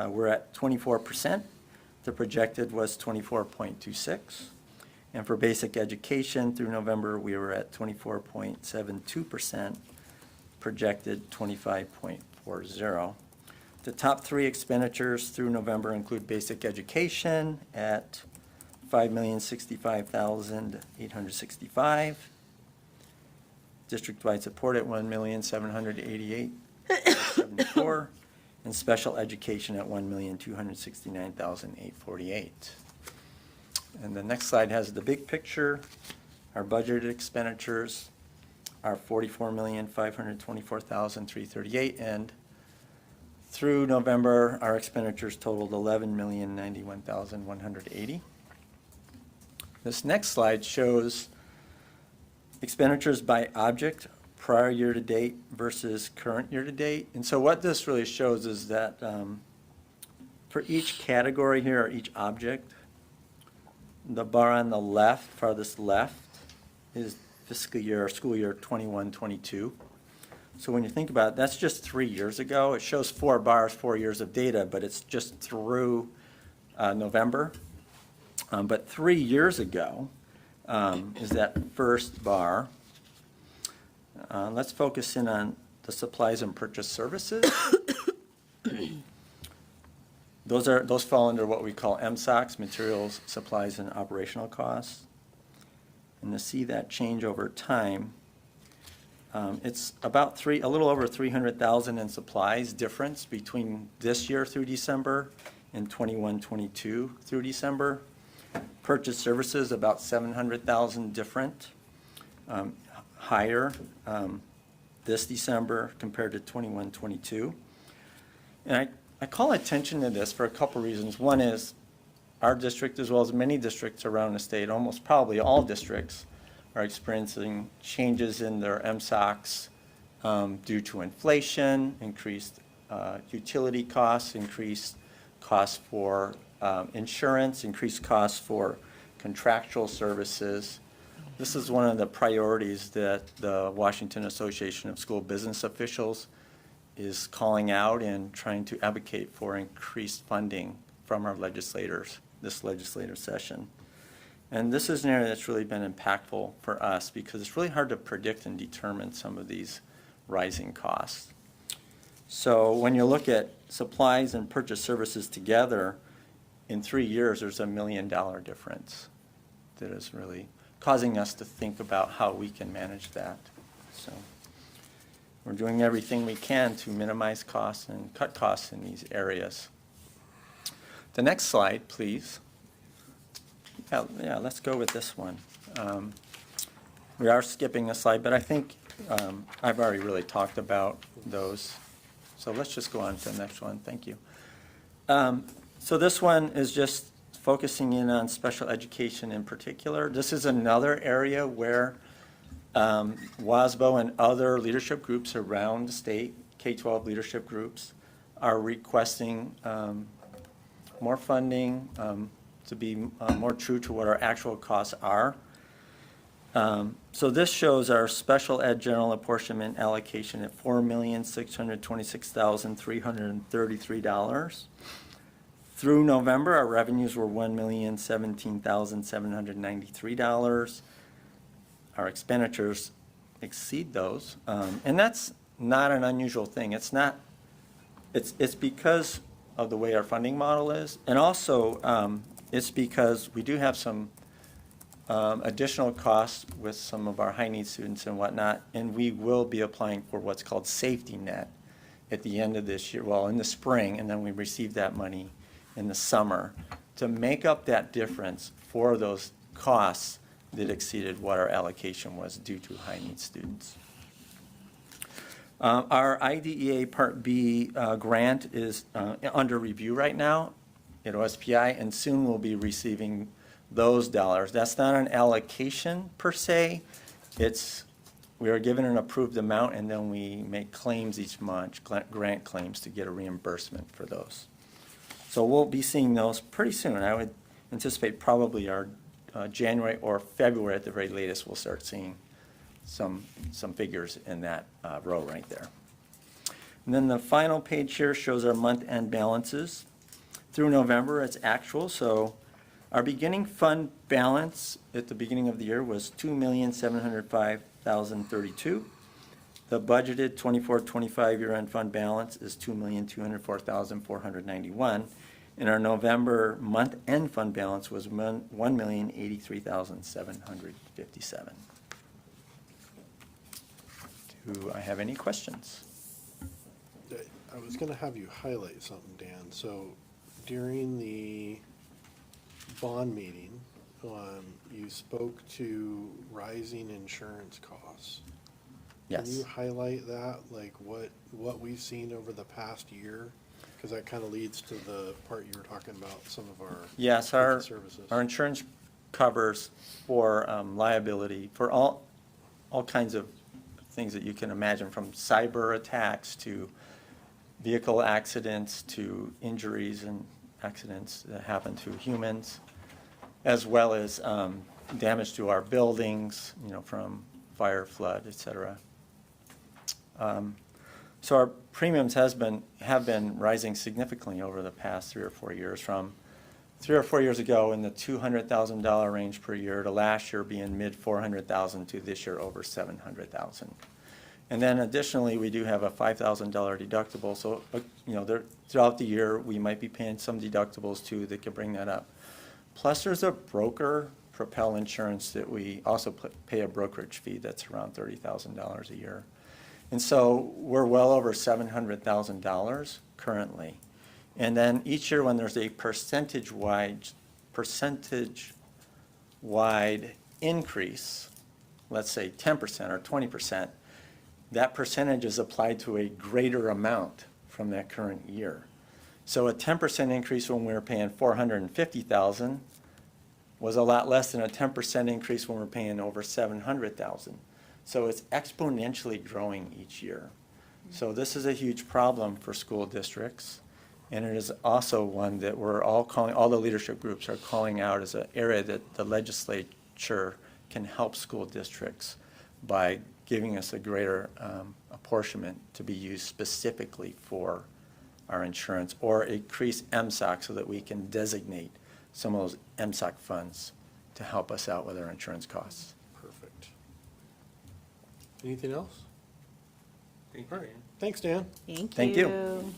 we're at 24%. The projected was 24.26. And for basic education through November, we were at 24.72%, projected 25.40. The top three expenditures through November include basic education at $5,065,865, district-wide support at $1,788,074, and special education at $1,269,848. And the next slide has the big picture. Our budgeted expenditures are $44,524,338, and through November, our expenditures totaled $11,091,180. This next slide shows expenditures by object, prior year to date versus current year to date. And so what this really shows is that for each category here, or each object, the bar on the left, farthest left, is fiscal year or school year 21-22. So when you think about it, that's just 3 years ago. It shows 4 bars, 4 years of data, but it's just through November. But 3 years ago is that first bar. Let's focus in on the supplies and purchase services. Those fall under what we call MSOCs, materials, supplies, and operational costs. And to see that change over time, it's about a little over $300,000 in supplies difference between this year through December and 21-22 through December. Purchase services about $700,000 different, higher this December compared to 21-22. And I call attention to this for a couple reasons. One is our district, as well as many districts around the state, almost probably all districts, are experiencing changes in their MSOCs due to inflation, increased utility costs, increased costs for insurance, increased costs for contractual services. This is one of the priorities that the Washington Association of School Business Officials is calling out and trying to advocate for increased funding from our legislators this legislative session. And this is an area that's really been impactful for us because it's really hard to predict and determine some of these rising costs. So when you look at supplies and purchase services together, in 3 years, there's $1 million difference that is really causing us to think about how we can manage that. So we're doing everything we can to minimize costs and cut costs in these areas. The next slide, please. Yeah, let's go with this one. We are skipping a slide, but I think I've already really talked about those. So let's just go on to the next one. Thank you. So this one is just focusing in on special education in particular. This is another area where WASBO and other leadership groups around the state, K-12 leadership groups, are requesting more funding to be more true to what our actual costs are. So this shows our special ed general apportionment allocation at $4,626,333. Through November, our revenues were $1,017,793. Our expenditures exceed those, and that's not an unusual thing. It's because of the way our funding model is, and also it's because we do have some additional costs with some of our high need students and whatnot, and we will be applying for what's called safety net at the end of this year, well, in the spring, and then we receive that money in the summer to make up that difference for those costs that exceeded what our allocation was due to high need students. Our IDEA Part B grant is under review right now at OSPI, and soon we'll be receiving those dollars. That's not an allocation per se. We are given an approved amount, and then we make claims each month, grant claims, to get a reimbursement for those. So we'll be seeing those pretty soon. I would anticipate probably our January or February at the very latest, we'll start seeing some figures in that row right there. And then the final page here shows our month-end balances. Through November, it's actual, so our beginning fund balance at the beginning of the year was $2,705,032. The budgeted 24-25 year-end fund balance is $2,204,491. And our November month-end fund balance was $1,083,757. Do I have any questions? I was gonna have you highlight something, Dan. So during the bond meeting, you spoke to rising insurance costs. Can Yes. you highlight that, like what we've seen over the past year? Because that kind of leads to the part you were talking about, some of our Yes, ticket services. our insurance covers for liability for all kinds of things that you can imagine, from cyber attacks to vehicle accidents to injuries and accidents that happen to humans, as well as damage to our buildings, from fire, flood, et cetera. So our premiums have been rising significantly over the past 3 or 4 years, from 3 or 4 years ago in the $200,000 range per year to last year being mid $400,000 to this year over $700,000. And then additionally, we do have a $5,000 deductible. So, throughout the year, we might be paying some deductibles too that could bring that up. Plus, there's a broker, Propel Insurance, that we also pay a brokerage fee that's around $30,000 a year. And so we're well over $700,000 currently. And then each year when there's a percentage-wide increase, let's say 10% or 20%, that percentage is applied to a greater amount from that current year. So a 10% increase when we were paying $450,000 was a lot less than a 10% increase when we're paying over $700,000. So it's exponentially growing each year. So this is a huge problem for school districts, and it is also one that all the leadership groups are calling out as an area that the legislature can help school districts by giving us a greater apportionment to be used specifically for our insurance, or increase MSOC so that we can designate some of those MSOC funds to help us out with our insurance costs. Perfect. Anything else? Thank All you, right. Dan. Thanks, Dan. Thank you. And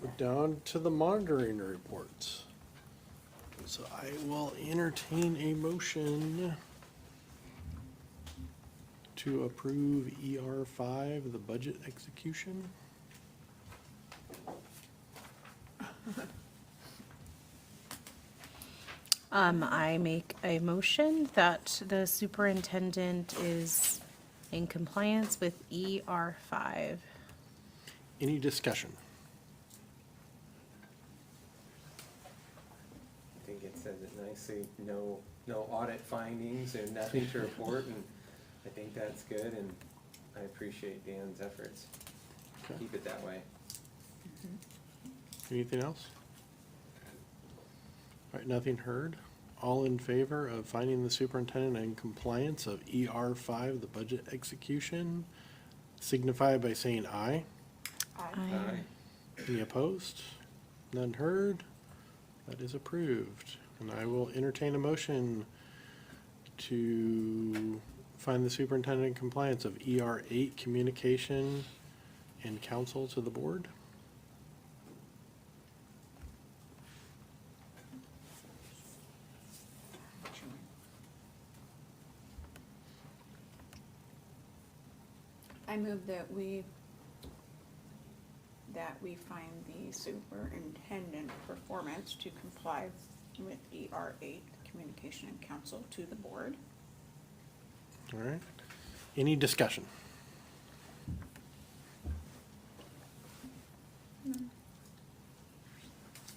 we're down to the monitoring reports. So I will entertain a motion to approve ER5, the budget execution. I make a motion that the superintendent is in compliance with ER5. Any discussion? I think it says it obviously no audit findings and nothing to report, and I think that's good, and I appreciate Dan's efforts. Okay. Keep it that way. Anything else? All right, nothing heard. All in favor of finding the superintendent in compliance of ER5, the budget execution, signify by saying aye. Aye. Any opposed? None heard? That is approved. And I will entertain a motion to find the superintendent in compliance of ER8, communication and counsel to the board. I move that we find the superintendent performance to comply with ER8, communication and counsel to the board. All right. Any discussion?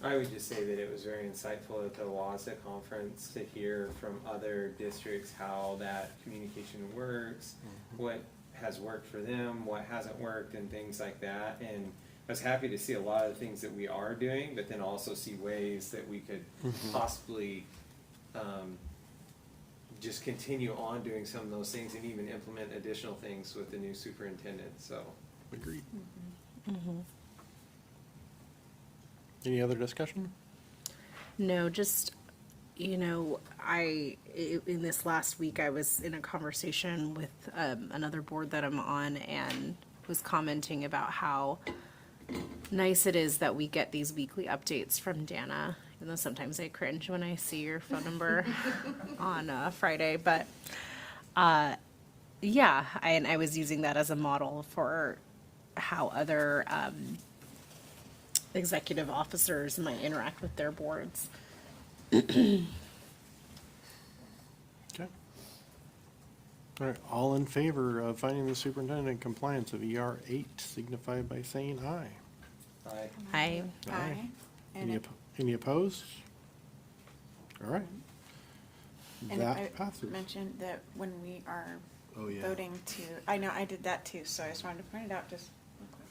I would just say that it was very insightful at the WASA conference to hear from other districts how that communication works, what has worked for them, what hasn't worked, and things like that. And I was happy to see a lot of the things that we are doing, but then also see ways that we could possibly just continue on doing some of those things and even implement additional things with the new superintendent, so. Agreed. Any other discussion? No, just, in this last week, I was in a conversation with another board that I'm on and was commenting about how nice it is that we get these weekly updates from Dana, even though sometimes I cringe when I see your phone number on Friday, but yeah, and I was using that as a model for how other executive officers might interact with their boards. Okay. All right, all in favor of finding the superintendent in compliance of ER8, signify by saying aye. Aye. Aye. And if- Any opposed? All right. And That I passes. mentioned that when we are Oh, yeah. voting to, I know, I did that too, so I just wanted to point it out just real quick.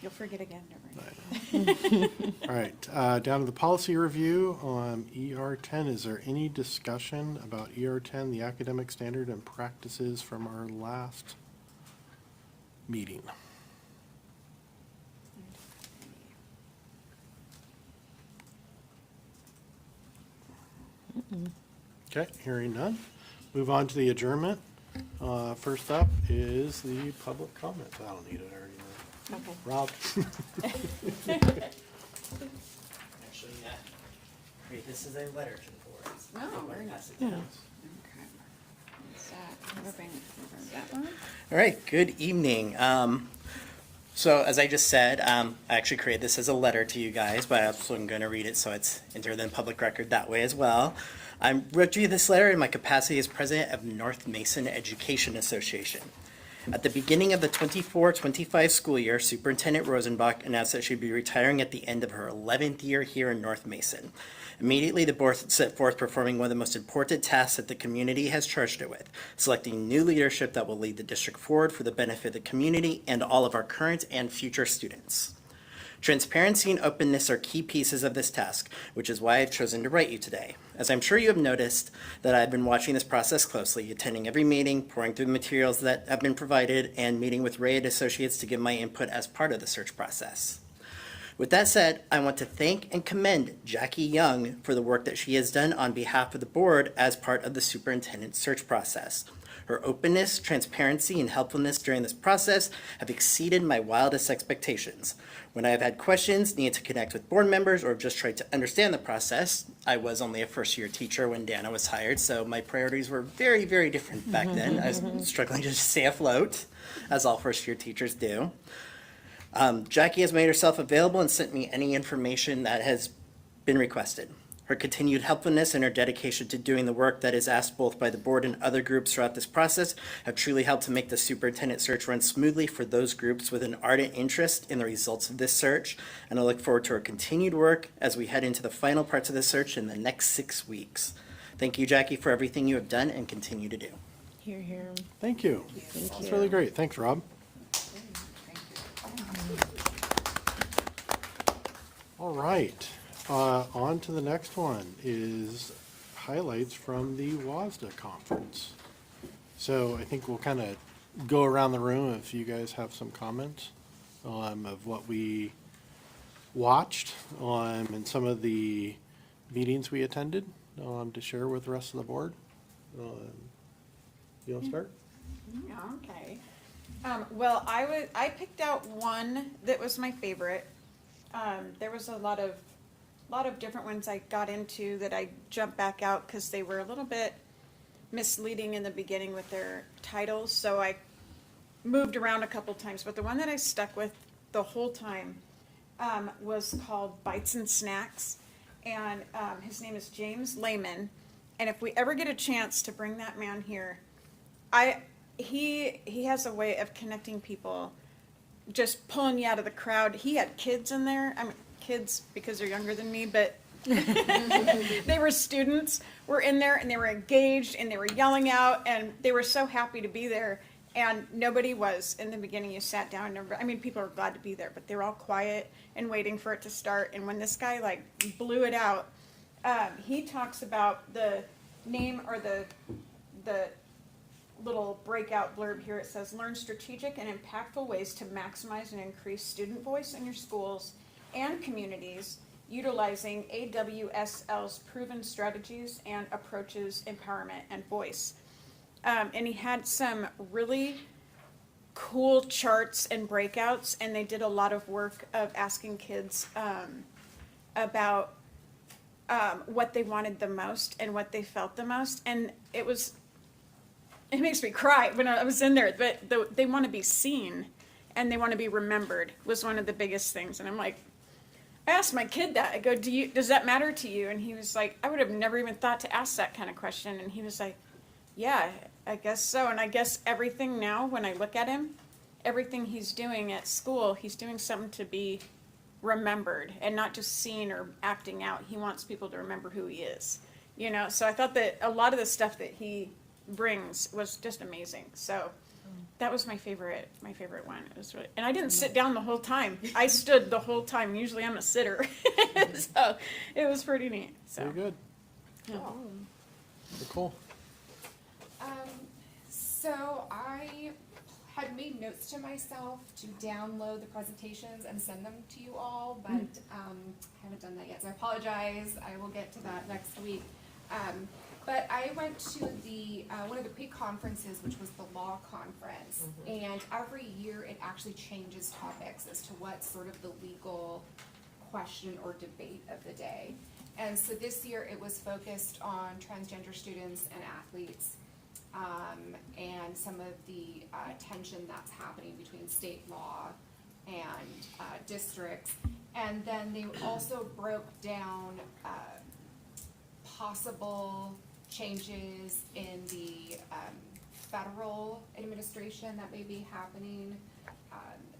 You'll forget again, don't worry. All right, down to the policy review on ER10. Is there any discussion about ER10, the academic standard and practices from our last meeting? Okay, hearing none. Move on to the adjournment. First up is the public comments. I don't need it, I already know. Okay. Rob? Actually, great, this is a letter to the board. Oh, very nice. Yeah. Okay. Is that, moving that one? All right, good evening. So as I just said, I actually created this as a letter to you guys, but I'm also going to read it so it's entered in public record that way as well. I wrote you this letter in my capacity as president of North Mason Education Association. At the beginning of the 24-25 school year, Superintendent Rosenbach announced that she'd be retiring at the end of her 11th year here in North Mason. Immediately, the board set forth performing one of the most important tasks that the community has charged it with, selecting new leadership that will lead the district forward for the benefit of the community and all of our current and future students. Transparency and openness are key pieces of this task, which is why I've chosen to write you today. As I'm sure you have noticed that I've been watching this process closely, attending every meeting, pouring through the materials that have been provided, and meeting with Ray and Associates to give my input as part of the search process. With that said, I want to thank and commend Jackie Young for the work that she has done on behalf of the board as part of the superintendent search process. Her openness, transparency, and helpfulness during this process have exceeded my wildest expectations. When I have had questions, needed to connect with board members, or have just tried to understand the process, I was only a first-year teacher when Dana was hired, so my priorities were very, very different back then. I was struggling to stay afloat, as all first-year teachers do. Jackie has made herself available and sent me any information that has been requested. Her continued helpfulness and her dedication to doing the work that is asked both by the board and other groups throughout this process have truly helped to make the superintendent search run smoothly for those groups with an ardent interest in the results of this search. And I look forward to her continued work as we head into the final parts of the search in the next 6 weeks. Thank you, Jackie, for everything you have done and continue to do. Here, here. Thank you. That's really great. Thanks, Rob. All right, on to the next one is highlights from the WASDA conference. So I think we'll kind of go around the room if you guys have some comments of what we watched and some of the meetings we attended to share with the rest of the board. You want to start? Yeah, okay. Well, I picked out one that was my favorite. There was a lot of different ones I got into that I jumped back out because they were a little bit misleading in the beginning with their titles, so I moved around a couple times. But the one that I stuck with the whole time was called Bites and Snacks, and his name is James Lehman. And if we ever get a chance to bring that man here, he has a way of connecting people, just pulling you out of the crowd. He had kids in there. I mean, kids because they're younger than me, but they were students, were in there, and they were engaged, and they were yelling out, and they were so happy to be there. And nobody was. In the beginning, you sat down, and people were glad to be there, but they were all quiet and waiting for it to start. And when this guy blew it out, he talks about the name or the little breakout blurb here. It says, learn strategic and impactful ways to maximize and increase student voice in your schools and communities, utilizing AWSL's proven strategies and approaches, empowerment, and voice. And he had some really cool charts and breakouts, and they did a lot of work of asking kids about what they wanted the most and what they felt the most. And it makes me cry when I was in there, but they want to be seen and they want to be remembered was one of the biggest things. And I'm like, I asked my kid that. I go, does that matter to you? And he was like, I would have never even thought to ask that kind of question. And he was like, yeah, I guess so. And I guess everything now, when I look at him, everything he's doing at school, he's doing something to be remembered and not just seen or acting out. He wants people to remember who he is, So I thought that a lot of the stuff that he brings was just amazing. So that was my favorite one. It was really, and I didn't sit down the whole time. I stood the whole time. Usually I'm a sitter. So it was pretty neat. So Very good. yeah. Very cool. So I had made notes to myself to download the presentations and send them to you all, but haven't done that yet, so I apologize. I will get to that next week. But I went to the one of the pre-conferences, which was the law conference, and every year it actually changes topics as to what's sort of the legal question or debate of the day. And so this year it was focused on transgender students and athletes, and some of the tension that's happening between state law and districts. And then they also broke down possible changes in the federal administration that may be happening,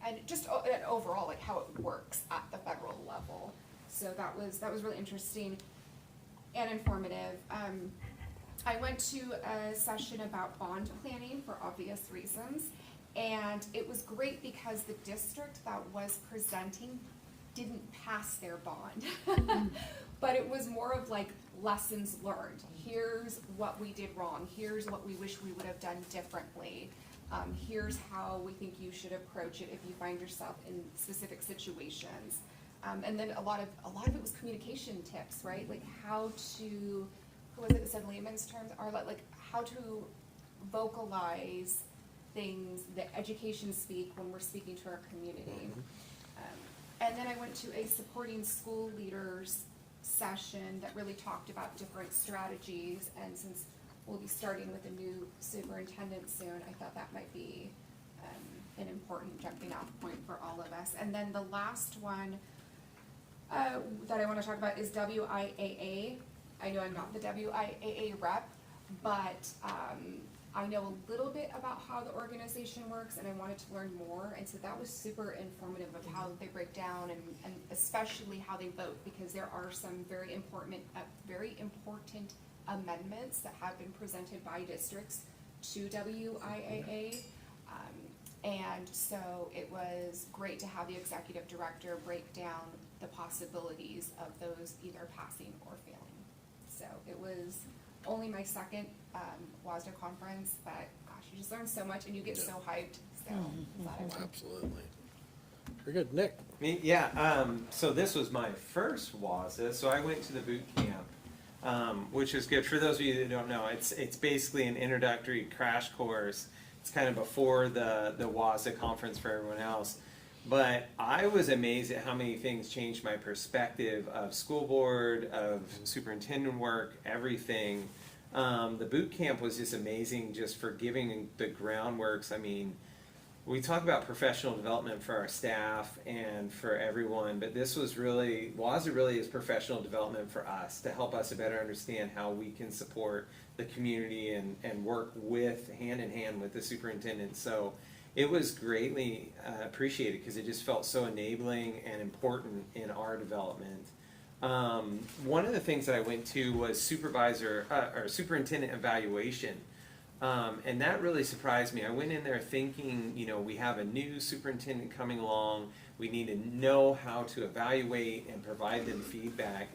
and just overall like how it works at the federal level. So that was really interesting and informative. I went to a session about bond planning for obvious reasons, and it was great because the district that was presenting didn't pass their bond, but it was more of like lessons learned. Here's what we did wrong. Here's what we wish we would have done differently. Here's how we think you should approach it if you find yourself in specific situations. And then a lot of it was communication tips, right? Like how to, who was it that said layman's terms, are like how to vocalize things, the education speak when we're speaking to our community. And then I went to a supporting school leaders session that really talked about different strategies, and since we'll be starting with a new superintendent soon, I thought that might be an important jumping off point for all of us. And then the last one that I want to talk about is WIAA. I know I'm not the WIAA rep, but I know a little bit about how the organization works, and I wanted to learn more. And so that was super informative of how they break down, and especially how they vote, because there are some very important amendments that have been presented by districts to WIAA. And so it was great to have the executive director break down the possibilities of those either passing or failing. So it was only my second WASDA conference, but gosh, you just learn so much and you get so hyped. So glad I went. Absolutely. Very good. Nick? So this was my first WASA, so I went to the boot camp, which was good. For those of you that don't know, it's basically an introductory crash course. It's kind of before the WASA conference for everyone else. But I was amazed at how many things changed my perspective of school board, of superintendent work, everything. The boot camp was just amazing just for giving the groundworks. I mean, we talk about professional development for our staff and for everyone, but this was really, WASA really is professional development for us to help us to better understand how we can support the community and work with, hand in hand with the superintendent. So it was greatly appreciated because it just felt so enabling and important in our development. One of the things that I went to was superintendent evaluation. And that really surprised me. I went in there thinking, we have a new superintendent coming along. We need to know how to evaluate and provide them feedback.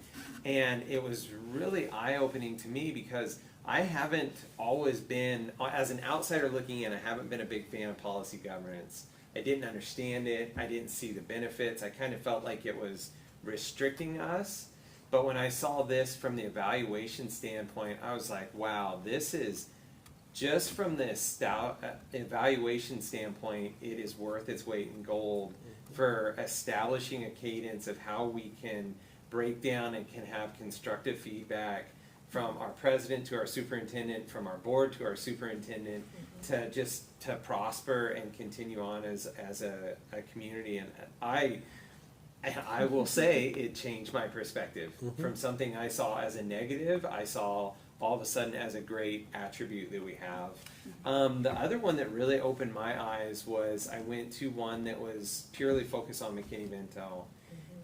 And it was really eye-opening to me because I haven't always been, as an outsider looking in, I haven't been a big fan of policy governance. I didn't understand it. I didn't see the benefits. I kind of felt like it was restricting us. But when I saw this from the evaluation standpoint, I was like, wow, this is, just from this evaluation standpoint, it is worth its weight in gold for establishing a cadence of how we can break down and can have constructive feedback from our president to our superintendent, from our board to our superintendent, to prosper and continue on as a community. And I will say it changed my perspective. From something I saw as a negative, I saw all of a sudden as a great attribute that we have. The other one that really opened my eyes was I went to one that was purely focused on McKinney-Vento.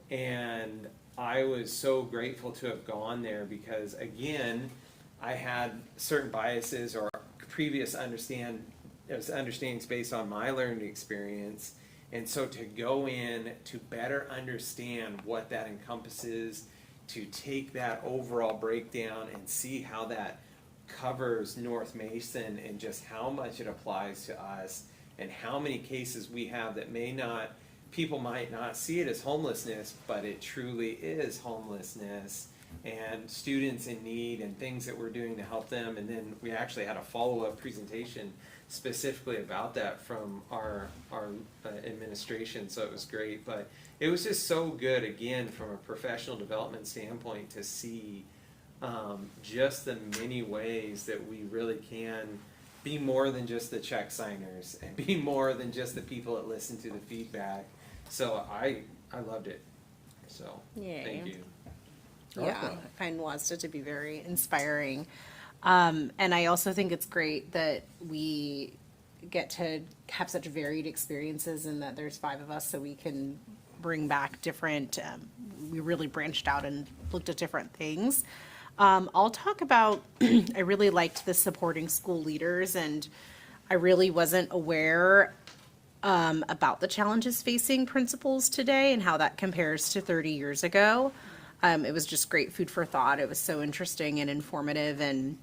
And I was so grateful to have gone there because, again, I had certain biases or previous understandings based on my learning experience. And so to go in to better understand what that encompasses, to take that overall breakdown and see how that covers North Mason and just how much it applies to us and how many cases we have that people might not see it as homelessness, but it truly is homelessness and students in need and things that we're doing to help them. And then we actually had a follow-up presentation specifically about that from our administration, so it was great. But it was just so good, again, from a professional development standpoint, to see just the many ways that we really can be more than just the check signers and be more than just the people that listen to the feedback. So I loved it. So Yay. Thank you. Yeah, I find WASDA to be very inspiring. And I also think it's great that we get to have such varied experiences and that there's 5 of us, so we can bring back different, we really branched out and looked at different things. I'll talk about, I really liked the supporting school leaders, and I really wasn't aware about the challenges facing principals today and how that compares to 30 years ago. It was just great food for thought. It was so interesting and informative, and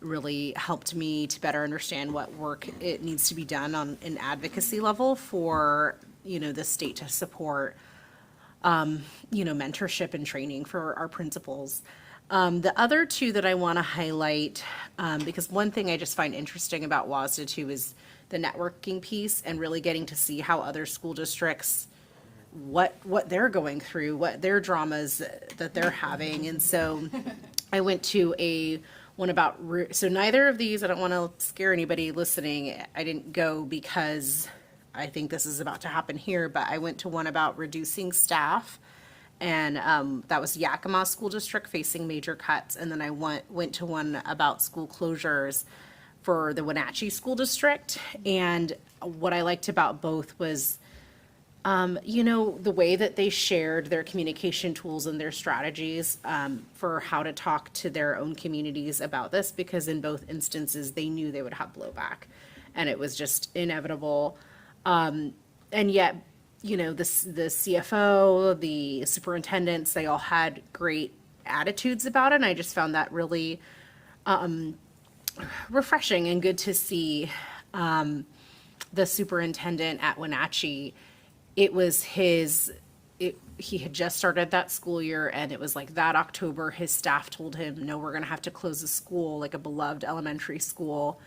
really helped me to better understand what work it needs to be done on an advocacy level for, the state to support, mentorship and training for our principals. The other 2 that I want to highlight, because one thing I just find interesting about WASDA too is the networking piece and really getting to see how other school districts, what they're going through, what their dramas that they're having. And so I went to one about, so neither of these, I don't want to scare anybody listening. I didn't go because I think this is about to happen here, but I went to one about reducing staff. And that was Yakima School District facing major cuts. And then I went to one about school closures for the Wenatchee School District. And what I liked about both was, the way that they shared their communication tools and their strategies for how to talk to their own communities about this, because in both instances, they knew they would have blowback. And it was just inevitable. And yet, the CFO, the superintendents, they all had great attitudes about it. And I just found that really refreshing and good to see. The superintendent at Wenatchee, it was he had just started that school year, and it was like that October, his staff told him, no, we're going to have to close the school, like a beloved elementary school.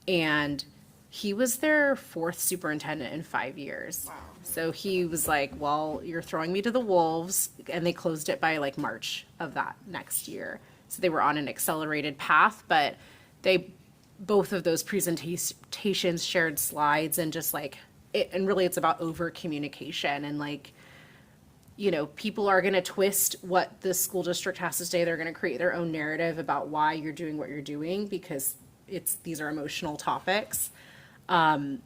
And he was their 4th superintendent in 5 years. Wow. So he was like, well, you're throwing me to the wolves. And they closed it by like March of that next year. So they were on an accelerated path, but both of those presentations shared slides and just like, and really it's about over communication and like, people are going to twist what the school district has to say. They're going to create their own narrative about why you're doing what you're doing, because these are emotional topics. And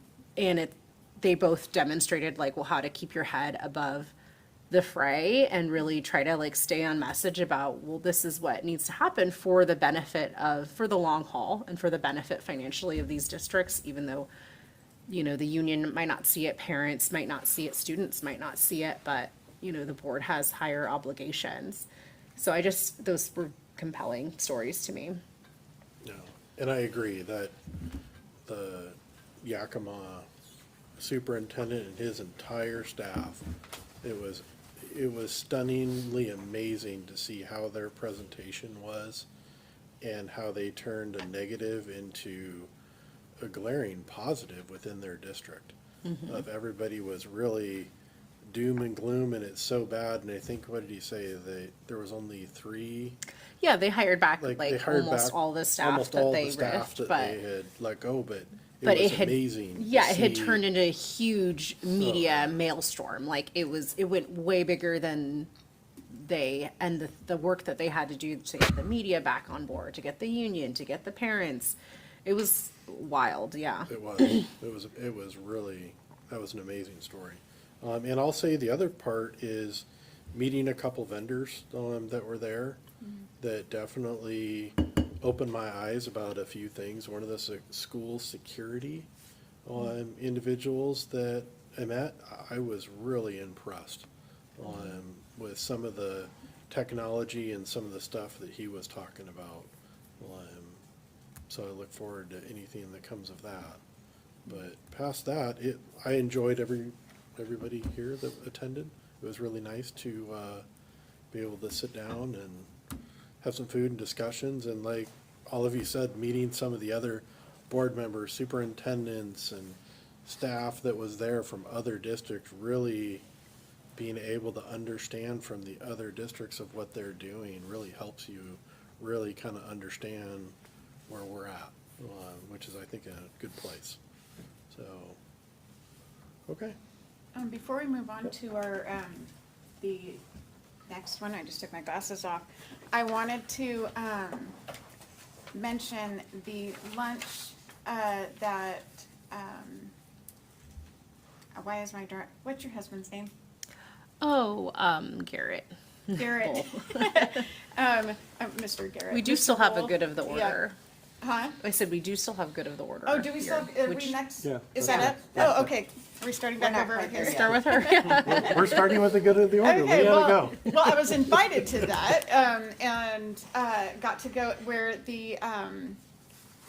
they both demonstrated like, well, how to keep your head above the fray and really try to like stay on message about, well, this is what needs to happen for the benefit for the long haul and for the benefit financially of these districts, even though, the union might not see it, parents might not see it, students might not see it, but, the board has higher obligations. So those were compelling stories to me. No, and I agree that the Yakima superintendent and his entire staff, it was stunningly amazing to see how their presentation was and how they turned a negative into a glaring positive within their district. Of everybody was really doom and gloom and it's so bad. And I think, what did he say? There was only 3. Yeah, they hired back They like hired almost back all the staff almost that all they the staff riffed, that but they had let go, but but it was it had amazing. yeah, to it had see. turned into a huge media maelstrom. Like it went way bigger than the work that they had to do to get the media back on board, to get the union, to get the parents. It was wild, yeah. It was really, that was an amazing story. And I'll say the other part is meeting a couple vendors that were there that definitely opened my eyes about a few things. One of the school security individuals that I met, I was really impressed with some of the technology and some of the stuff that he was talking about. So I look forward to anything that comes of that. But past that, I enjoyed everybody here that attended. It was really nice to be able to sit down and have some food and discussions. And like all of you said, meeting some of the other board members, superintendents, and staff that was there from other districts, really being able to understand from the other districts of what they're doing really helps you really kind of understand where we're at, which is, I think, a good place. So, okay. Before we move on to our, the next one, I just took my glasses off. I wanted to, mention the lunch, that, what's your husband's name? Oh, Garrett. Garrett. Mr. Garrett. We do Mr. still have a Bull. good of the Yeah. order. Huh? I said we do still have good of the order. Oh, do we still, here, are we which- next? Yeah. Is that it? Oh, okay. We're starting back We're not over quite there here. yet. Start with her. We're starting with the good of the order. Okay, Leanna, go. well, I was invited to that, and got to go where the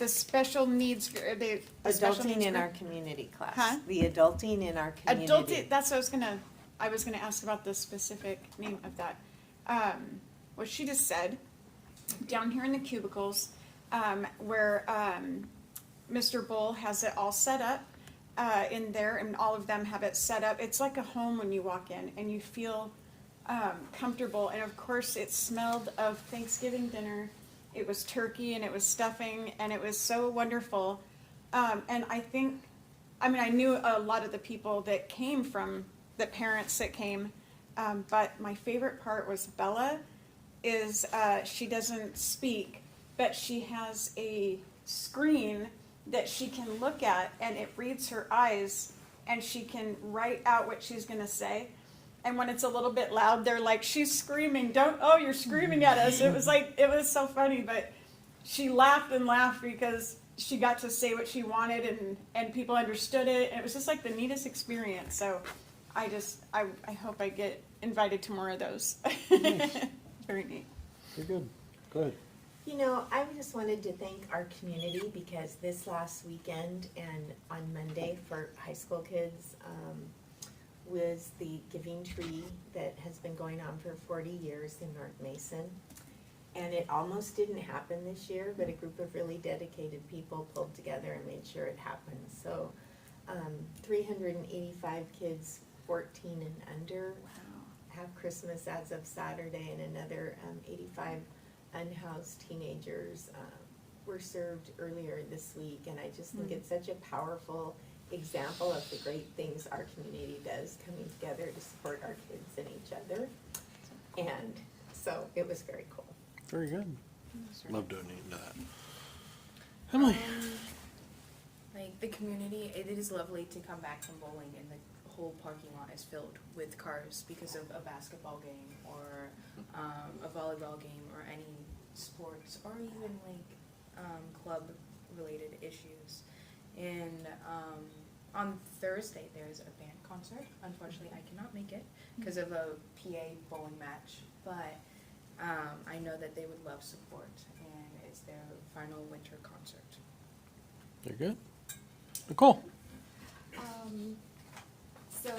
special needs, the special Adulting needs in group- our community class. Huh? The adulting in our community. Adulting, that's what I was gonna ask about the specific name of that. What she just said, down here in the cubicles, where, Mr. Bull has it all set up, in there, and all of them have it set up. It's like a home when you walk in, and you feel, comfortable, and of course, it smelled of Thanksgiving dinner. It was turkey, and it was stuffing, and it was so wonderful. And I think I mean, I knew a lot of the people that came from, the parents that came, but my favorite part was Bella is, she doesn't speak, but she has a screen that she can look at and it reads her eyes and she can write out what she's gonna say. And when it's a little bit loud, they're like, she's screaming, you're screaming at us. It was so funny, but she laughed and laughed because she got to say what she wanted and people understood it. And it was just like the neatest experience. So I hope I get invited to more of those. Very neat. Very good. Good. You know, I just wanted to thank our community because this last weekend and on Monday for high school kids was the Giving Tree that has been going on for 40 years in North Mason. And it almost didn't happen this year, but a group of really dedicated people pulled together and made sure it happened. So 385 kids 14 and under have Christmas as of Saturday, and another 85 unhoused teenagers were served earlier this week. And I just think it's such a powerful example of the great things our community does, coming together to support our kids and each other. And so it was very cool. Very good. Love donating to that. Emily? Like the community, it is lovely to come back from bowling and the whole parking lot is filled with cars because of a basketball game or a volleyball game or any sports or even like club related issues. And on Thursday there's a band concert. Unfortunately I cannot make it because of a PA bowling match, but I know that they would love support, and it's their final winter concert. Very good. Nicole? So,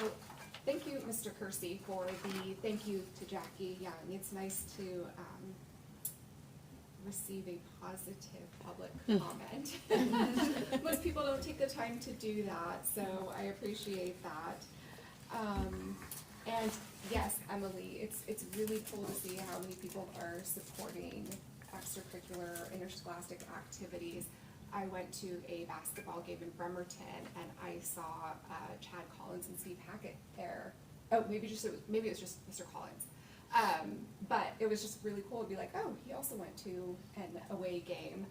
thank you, Mr. Kersey, for the thank you to Jackie. Yeah, it's nice to receive a positive public comment. Most people don't take the time to do that, so I appreciate that. And yes, Emily, it's really cool to see how many people are supporting extracurricular interscholastic activities. I went to a basketball game in Bremerton and I saw Chad Collins and Steve Hackett there. Oh, maybe it was just Mr. Collins. But it was just really cool to be like, oh, he also went to an away game.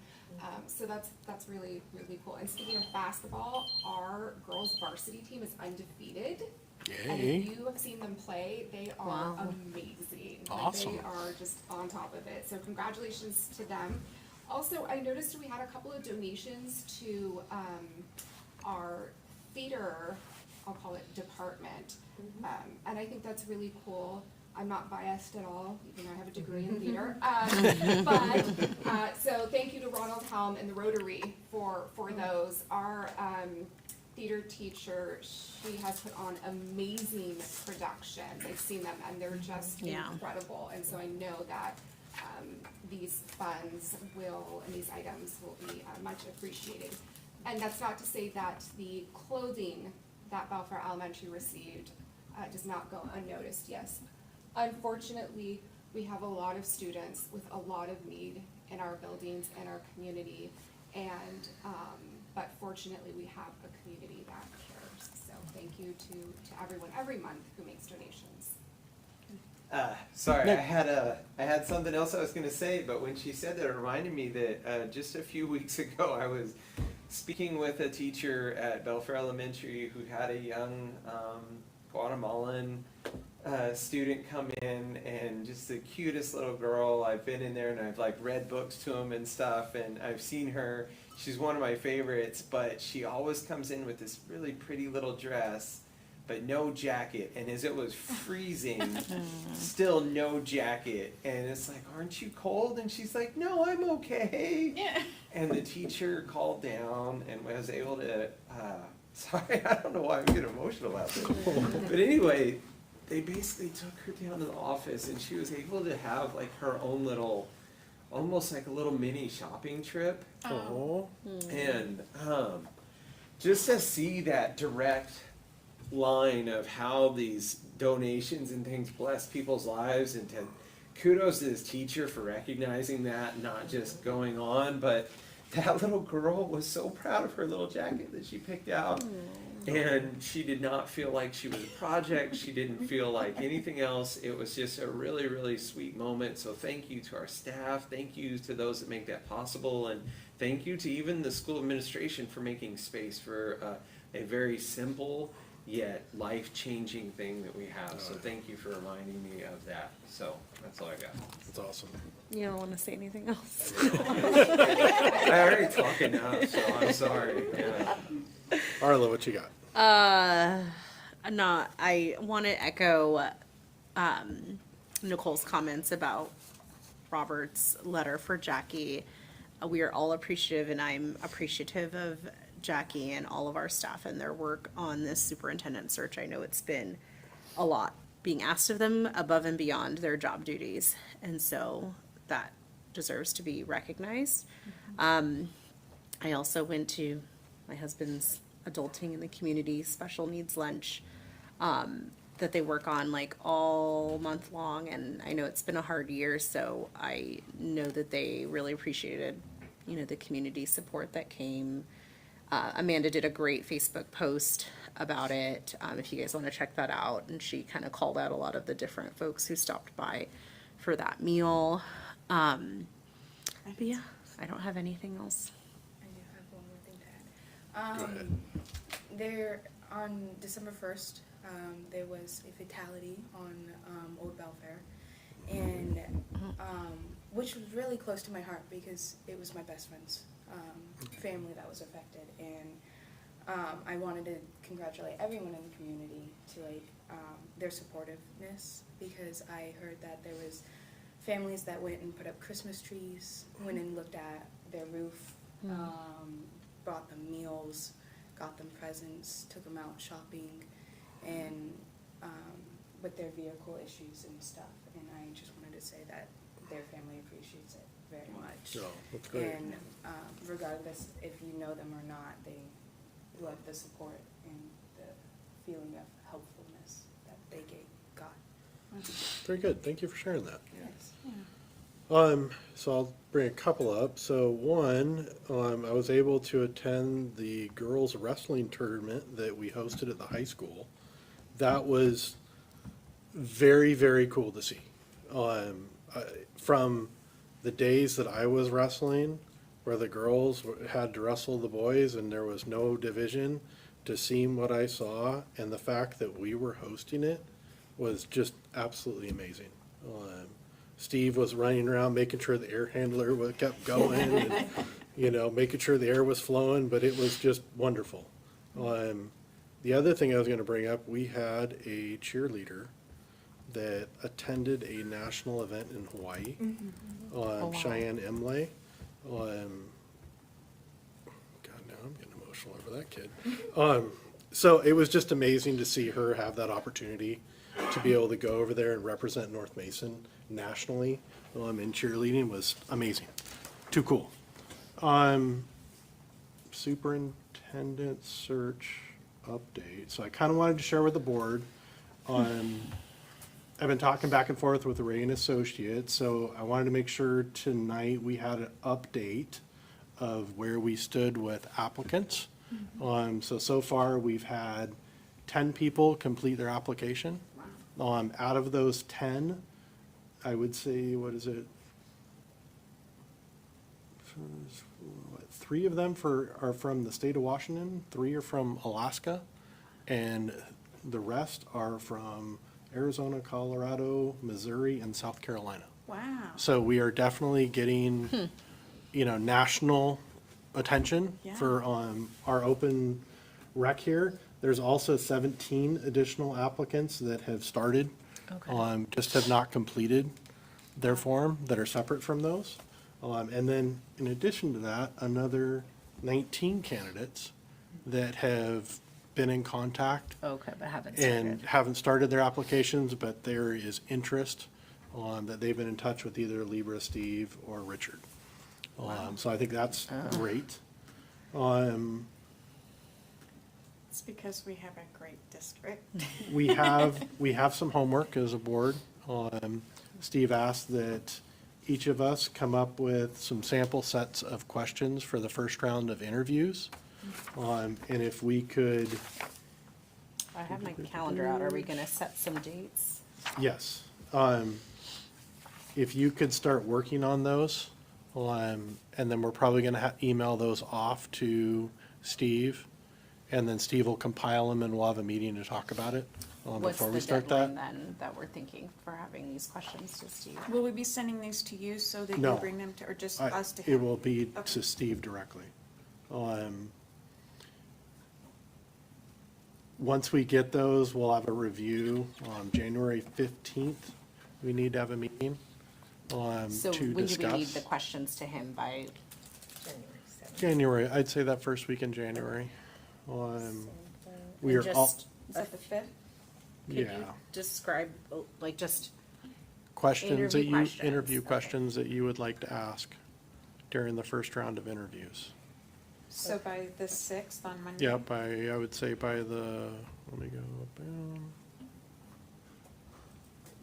So that's really, really cool. And speaking of basketball, our girls varsity team is undefeated. And Yay. if you have seen them play, they are amazing. Awesome. Like, they are just on top of it. So congratulations to them. Also, I noticed we had a couple of donations to our theater, I'll call it department. And I think that's really cool. I'm not biased at all, even though I have a degree in theater. So thank you to Ronald Helm and the Rotary for those. Our theater teacher, she has put on amazing productions. I've seen them and they're just incredible. And so I know that these funds and these items will be much appreciated. And that's not to say that the clothing that Belfair Elementary received does not go unnoticed. Yes, unfortunately, we have a lot of students with a lot of need in our buildings and our community, and but fortunately, we have a community that cares. So thank you to everyone every month who makes donations. Sorry, I had something else I was going to say, but when she said that, it reminded me that just a few weeks ago I was speaking with a teacher at Belfair Elementary who had a young Guatemalan student come in, and just the cutest little girl. I've been in there and I've like read books to him and stuff, and I've seen her. She's one of my favorites, but she always comes in with this really pretty little dress, but no jacket. And as it was freezing, still no jacket. And it's like, aren't you cold? And she's like, no, I'm okay. Yeah. And the teacher called down and was able to, sorry, I don't know why I'm getting emotional about this. But anyway, they basically took her down to the office and she was able to have like her own little, almost like a little mini shopping trip. Oh. And just to see that direct line of how these donations and things bless people's lives, and to kudos to this teacher for recognizing that, not just going on, but that little girl was so proud of her little jacket that she picked out. And she did not feel like she was a project. She didn't feel like anything else. It was just a really, really sweet moment. So thank you to our staff. Thank you to those that make that possible. And thank you to even the school administration for making space for a very simple yet life-changing thing that we have. So thank you for reminding me of that. So that's all I got. That's awesome. You don't want to say anything else? I already talked enough, so I'm sorry. Yeah. Arla, what you got? No, I want to echo Nicole's comments about Robert's letter for Jackie. We are all appreciative, and I'm appreciative of Jackie and all of our staff and their work on this superintendent search. I know it's been a lot being asked of them above and beyond their job duties, and so that deserves to be recognized. I also went to my husband's adulting in the community special needs lunch that they work on like all month long, and I know it's been a hard year, so I know that they really appreciated, you know, the community support that came. Amanda did a great Facebook post about it, if you guys want to check that out, and she kind of called out a lot of the different folks who stopped by for that meal. But yeah, I don't have anything else. I do have one more thing to add. There, on December 1st, there was a fatality on Old Belfair, and which was really close to my heart because it was my best friend's family that was affected, and I wanted to congratulate everyone in the community to their supportiveness, because I heard that there was families that went and put up Christmas trees, went and looked at their roof, brought them meals, got them presents, took them out shopping, and with their vehicle issues and stuff. And I just wanted to say that their family appreciates it very much. Oh, that's great. And regardless if you know them or not, they love the support and the feeling of helpfulness that they got. Very good. Thank you for sharing that. Yes. So I'll bring a couple up. So one, I was able to attend the girls wrestling tournament that we hosted at the high school. That was very, very cool to see. From the days that I was wrestling, where the girls had to wrestle the boys and there was no division, to seeing what I saw and the fact that we were hosting it was just absolutely amazing. Steve was running around making sure the air handler kept going and, you know, making sure the air was flowing, but it was just wonderful. The other thing I was going to bring up, we had a cheerleader that attended a national event in Hawaii, Cheyenne Emle. God, now I'm getting emotional over that kid. So it was just amazing to see her have that opportunity to be able to go over there and represent North Mason nationally in cheerleading was amazing. Too cool. Superintendent search update. So I kind of wanted to share with the board. I've been talking back and forth with Ray and Associates, so I wanted to make sure tonight we had an update of where we stood with applicants. So far, we've had 10 people complete their application. Out of those 10, I would say, what is it? 3 of them are from the state of Washington, 3 are from Alaska, and the rest are from Arizona, Colorado, Missouri, and South Carolina. Wow. So we are definitely getting, national attention Yeah. for our open rec here. There's also 17 additional applicants that have started, just have not completed their form, that are separate from those. And then in addition to that, another 19 candidates that have been in contact Okay, but haven't and started. haven't started their applications, but there is interest that they've been in touch with either Libra, Steve, or Richard. So I think that's great. It's because we have a great district. We have some homework as a board. Steve asked that each of us come up with some sample sets of questions for the first round of interviews. And if we could, I have my calendar out. Are we gonna set some dates? yes, if you could start working on those, and then we're probably gonna email those off to Steve, and then Steve will compile them and we'll have a meeting to talk about it, What's before we the start deadline that. then that we're thinking for having these questions to Steve? Will we be sending these to you so that you No. bring them to, or just I- us to It him? will be Okay. to Steve directly. Once we get those, we'll have a review on January 15th. We need to have a meeting So to when do we need the discuss. questions to him by? January, I'd say that first week in January. We are all, Just, Is that the fifth? could you yeah, describe, like, just, questions that interview you, questions, interview okay. questions that you would like to ask during the first round of interviews. So by the sixth on Monday? Yeah, I would say by the, let me go up down.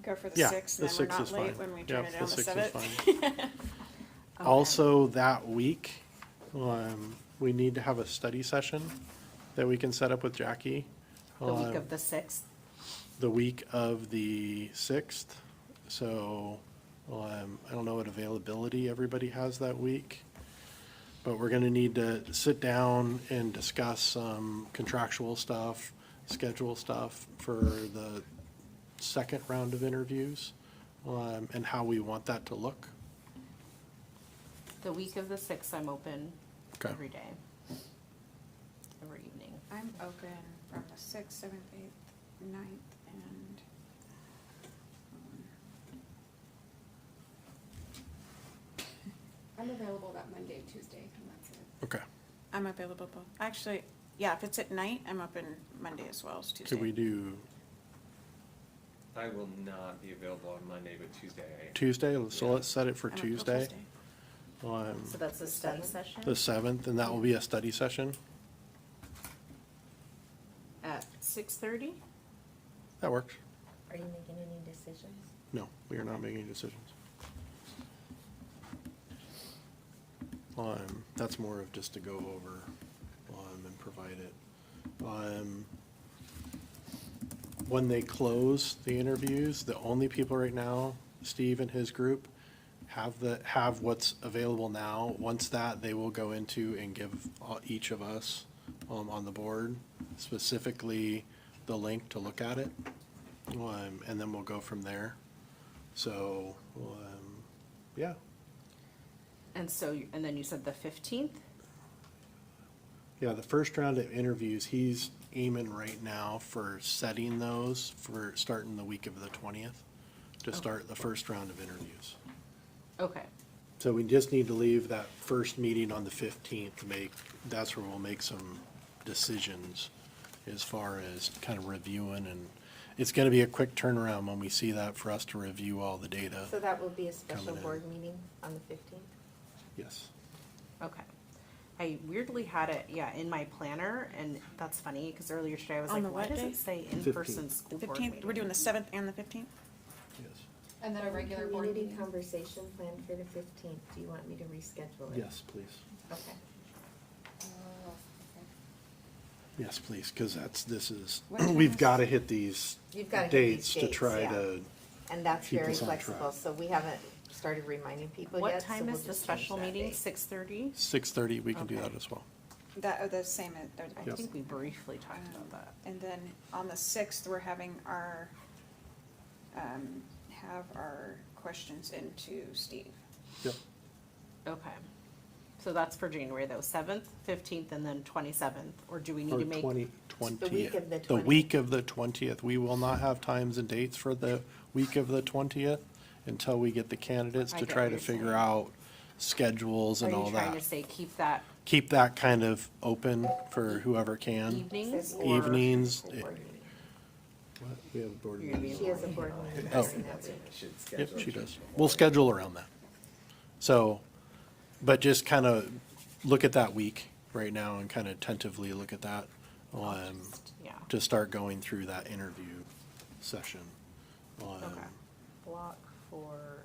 Go for the Yeah, sixth, the and then we're 6th not is late fine. when we Yeah, turn it the on the 6th is seventh? Also, that week, we need to have a study session that we can set up with Jackie. the week of the sixth? The week of the 6th. So, I don't know what availability everybody has that week. But we're gonna need to sit down and discuss some contractual stuff, schedule stuff for the second round of interviews, and how we want that to look. The week of the sixth, I'm open Okay. every day. Every evening. I'm open from the sixth, seventh, eighth, ninth, and, I'm available that Monday, Tuesday, and that's it. Okay. I'm available both. Actually, yeah, if it's at night, I'm open Monday as well as Tuesday. Could we do I will not be available on Monday, but Tuesday I am. Tuesday? So Yeah. let's set it for I'm available Tuesday, So that's a study session the 7th, and that will be a study session. at 6:30? That works. Are you making any decisions? No, we are not making any decisions. That's more of just to go over, and provide it. When they close the interviews, the only people right now, Steve and his group, have what's available now. Once that, they will go into and give each of us, on the board, specifically the link to look at it. And then we'll go from there. So, yeah, And so, and then you said the 15th? yeah, the first round of interviews, he's aiming right now for setting those for starting the week of the 20th, to start the first round of interviews. Okay. So we just need to leave that first meeting on the 15th to that's where we'll make some decisions as far as kind of reviewing, and it's gonna be a quick turnaround when we see that for us to review all the data. So that will be a special Coming in. board meeting on the 15th? Yes. Okay. I weirdly had it, yeah, in my planner, and that's funny, because earlier today I was On like, the why what does day? it say in-person school board Fifteenth, we're doing meeting? the seventh and the 15th? Yes. And then a regular board Community meeting. conversation planned for the 15th. Do you want me to reschedule it? Yes, please. Okay. Yes, please, because this is, What time we've is- got to hit these You've got to hit these dates to dates, try yeah. to, And that's Keep very us on flexible, track. so we haven't started reminding people yet. What so time we'll is the just change special that meeting? date. 6:30? 6:30, we can do Okay. that as well. That, or the same, they're I Yep. think we briefly talked about that. And then on the sixth, we're having have our questions into Steve. Yep. Okay. So that's for January though, 7th, 15th, and then 27th, or do we need Or to make? 20th. The week of the The week of the 20th. We will not have times and dates for the week of the 20th until we get the candidates I to get try what to you're figure saying. out schedules Are and you all trying to that. say keep that Keep that kind of open for whoever can. evenings Says or? Evenings. School board meeting. What? We have a board You're gonna be meeting. in She has a board meeting. Oh. during that week. Should Yep, schedule she it. does. We'll schedule around that. So, but just kind of look at that week right now and kind of tentatively look at that, Yeah, to start going through that interview session. okay. Block for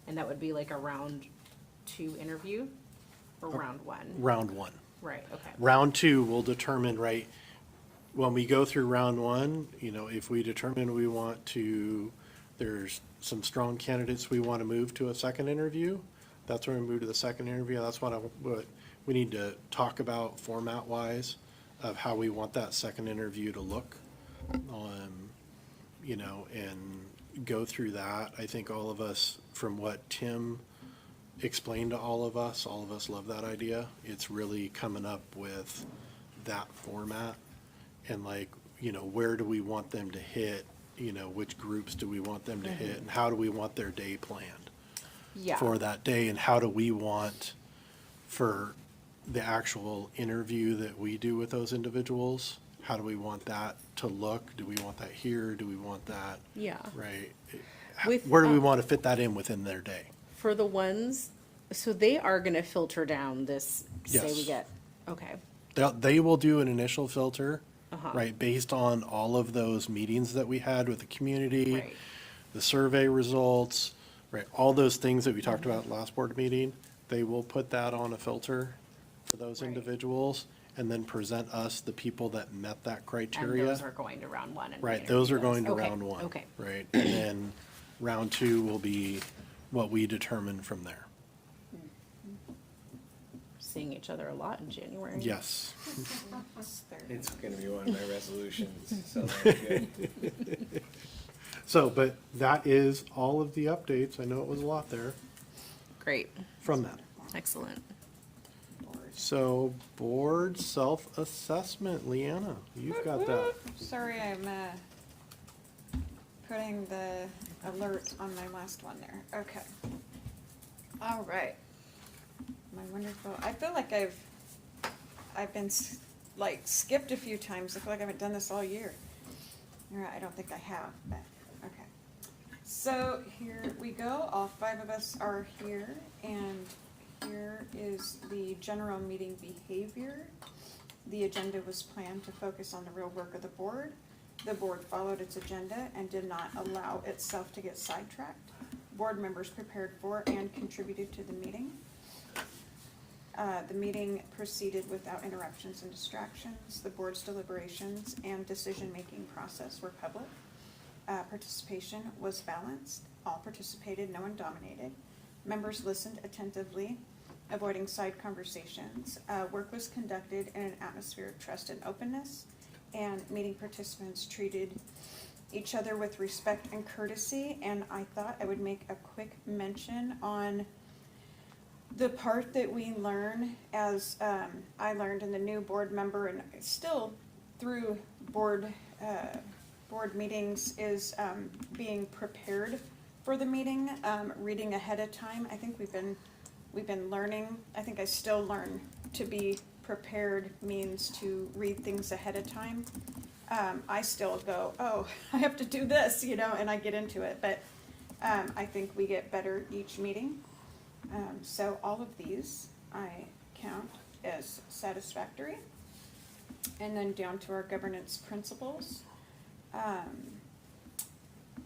And that would be like a round 2 interview or round 1? Round one. Right, okay. Round two will determine, right, when we go through round one, if we determine we want to, there's some strong candidates we want to move to a second interview, that's when we move to the second interview. That's what we need to talk about format-wise of how we want that second interview to look. And go through that. I think all of us, from what Tim explained to all of us love that idea. It's really coming up with that format and where do we want them to hit, which groups do we want them to hit, and how do we want their day planned Yeah. for that day, and how do we want for the actual interview that we do with those individuals, how do we want that to look? Do we want that here? Do we want that? Yeah. Right. With, Where do we want to fit that in within their day? For the ones, so they are gonna filter down this, say we Yes. get, okay, They will do an initial filter, Uh-huh. right, based on all of those meetings that we had with the community, right, the survey results, right, all those things that we talked about last board meeting. They will put that on a filter for those Right. individuals and then present us the people that met that and criteria. those are going to round 1 and we Right, those are interview going to Okay, round one. Okay, Right, and then round two will be what we determine from there. seeing each other a lot in January. Yes. It's gonna be one of my resolutions, so that's good. So, but that is all of the updates. I know it was a lot there Great, from that. excellent. So, board self-assessment, Leanna, you've got that. Sorry, I'm putting the alert on my last one there. Okay. All right. My wonderful, I feel like I've been skipped a few times. I feel like I haven't done this all year. All right, I don't think I have, but, okay. So here we go. All 5 of us are here, and here is the general meeting behavior. The agenda was planned to focus on the real work of the board. The board followed its agenda and did not allow itself to get sidetracked. Board members prepared for and contributed to the meeting. The meeting proceeded without interruptions and distractions. The board's deliberations and decision-making process were public. Participation was balanced. All participated, no one dominated. Members listened attentively, avoiding side conversations. Work was conducted in an atmosphere of trust and openness, and meeting participants treated each other with respect and courtesy. And I thought I would make a quick mention on the part that we learn as, I learned in the new board member and still through board meetings is being prepared for the meeting, reading ahead of time. I think we've been learning, I think I still learn to be prepared means to read things ahead of time. I still go, oh, I have to do this, and I get into it, but I think we get better each meeting. So all of these I count as satisfactory. And then down to our governance principles.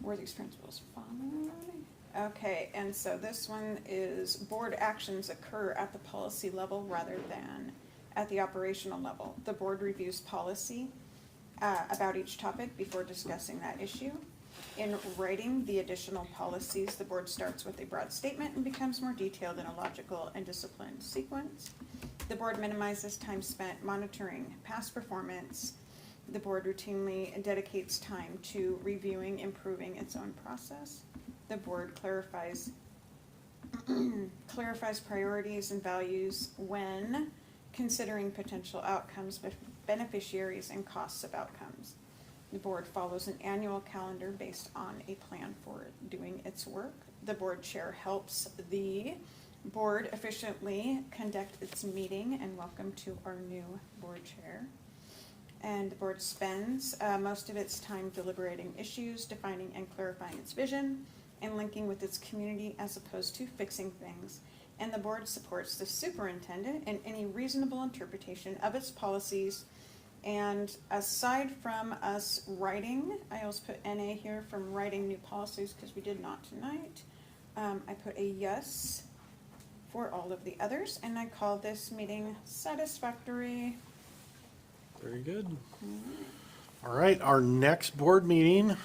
Were these principles followed? Okay, and so this one is board actions occur at the policy level rather than at the operational level. The board reviews policy about each topic before discussing that issue. In writing the additional policies, the board starts with a broad statement and becomes more detailed in a logical and disciplined sequence. The board minimizes time spent monitoring past performance. The board routinely dedicates time to reviewing, improving its own process. The board clarifies priorities and values when considering potential outcomes, beneficiaries, and costs of outcomes. The board follows an annual calendar based on a plan for doing its work. The board chair helps the board efficiently conduct its meeting, and welcome to our new board chair. And the board spends most of its time deliberating issues, defining and clarifying its vision, and linking with its community as opposed to fixing things. And the board supports the superintendent in any reasonable interpretation of its policies. And aside from us writing, I also put NA here from writing new policies because we did not tonight. I put a yes for all of the others, and I call this meeting satisfactory. Very good. All right, our next board meeting,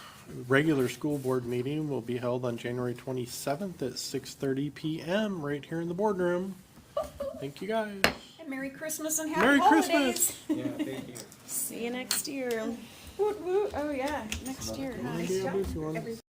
regular school board meeting, will be held on January 27th at 6:30 PM right here in the boardroom. Thank you, guys. And Merry Christmas and Happy Merry Holidays. Christmas. Yeah, thank you. See you next year. Woot woot, oh yeah, next year. Maybe if you want-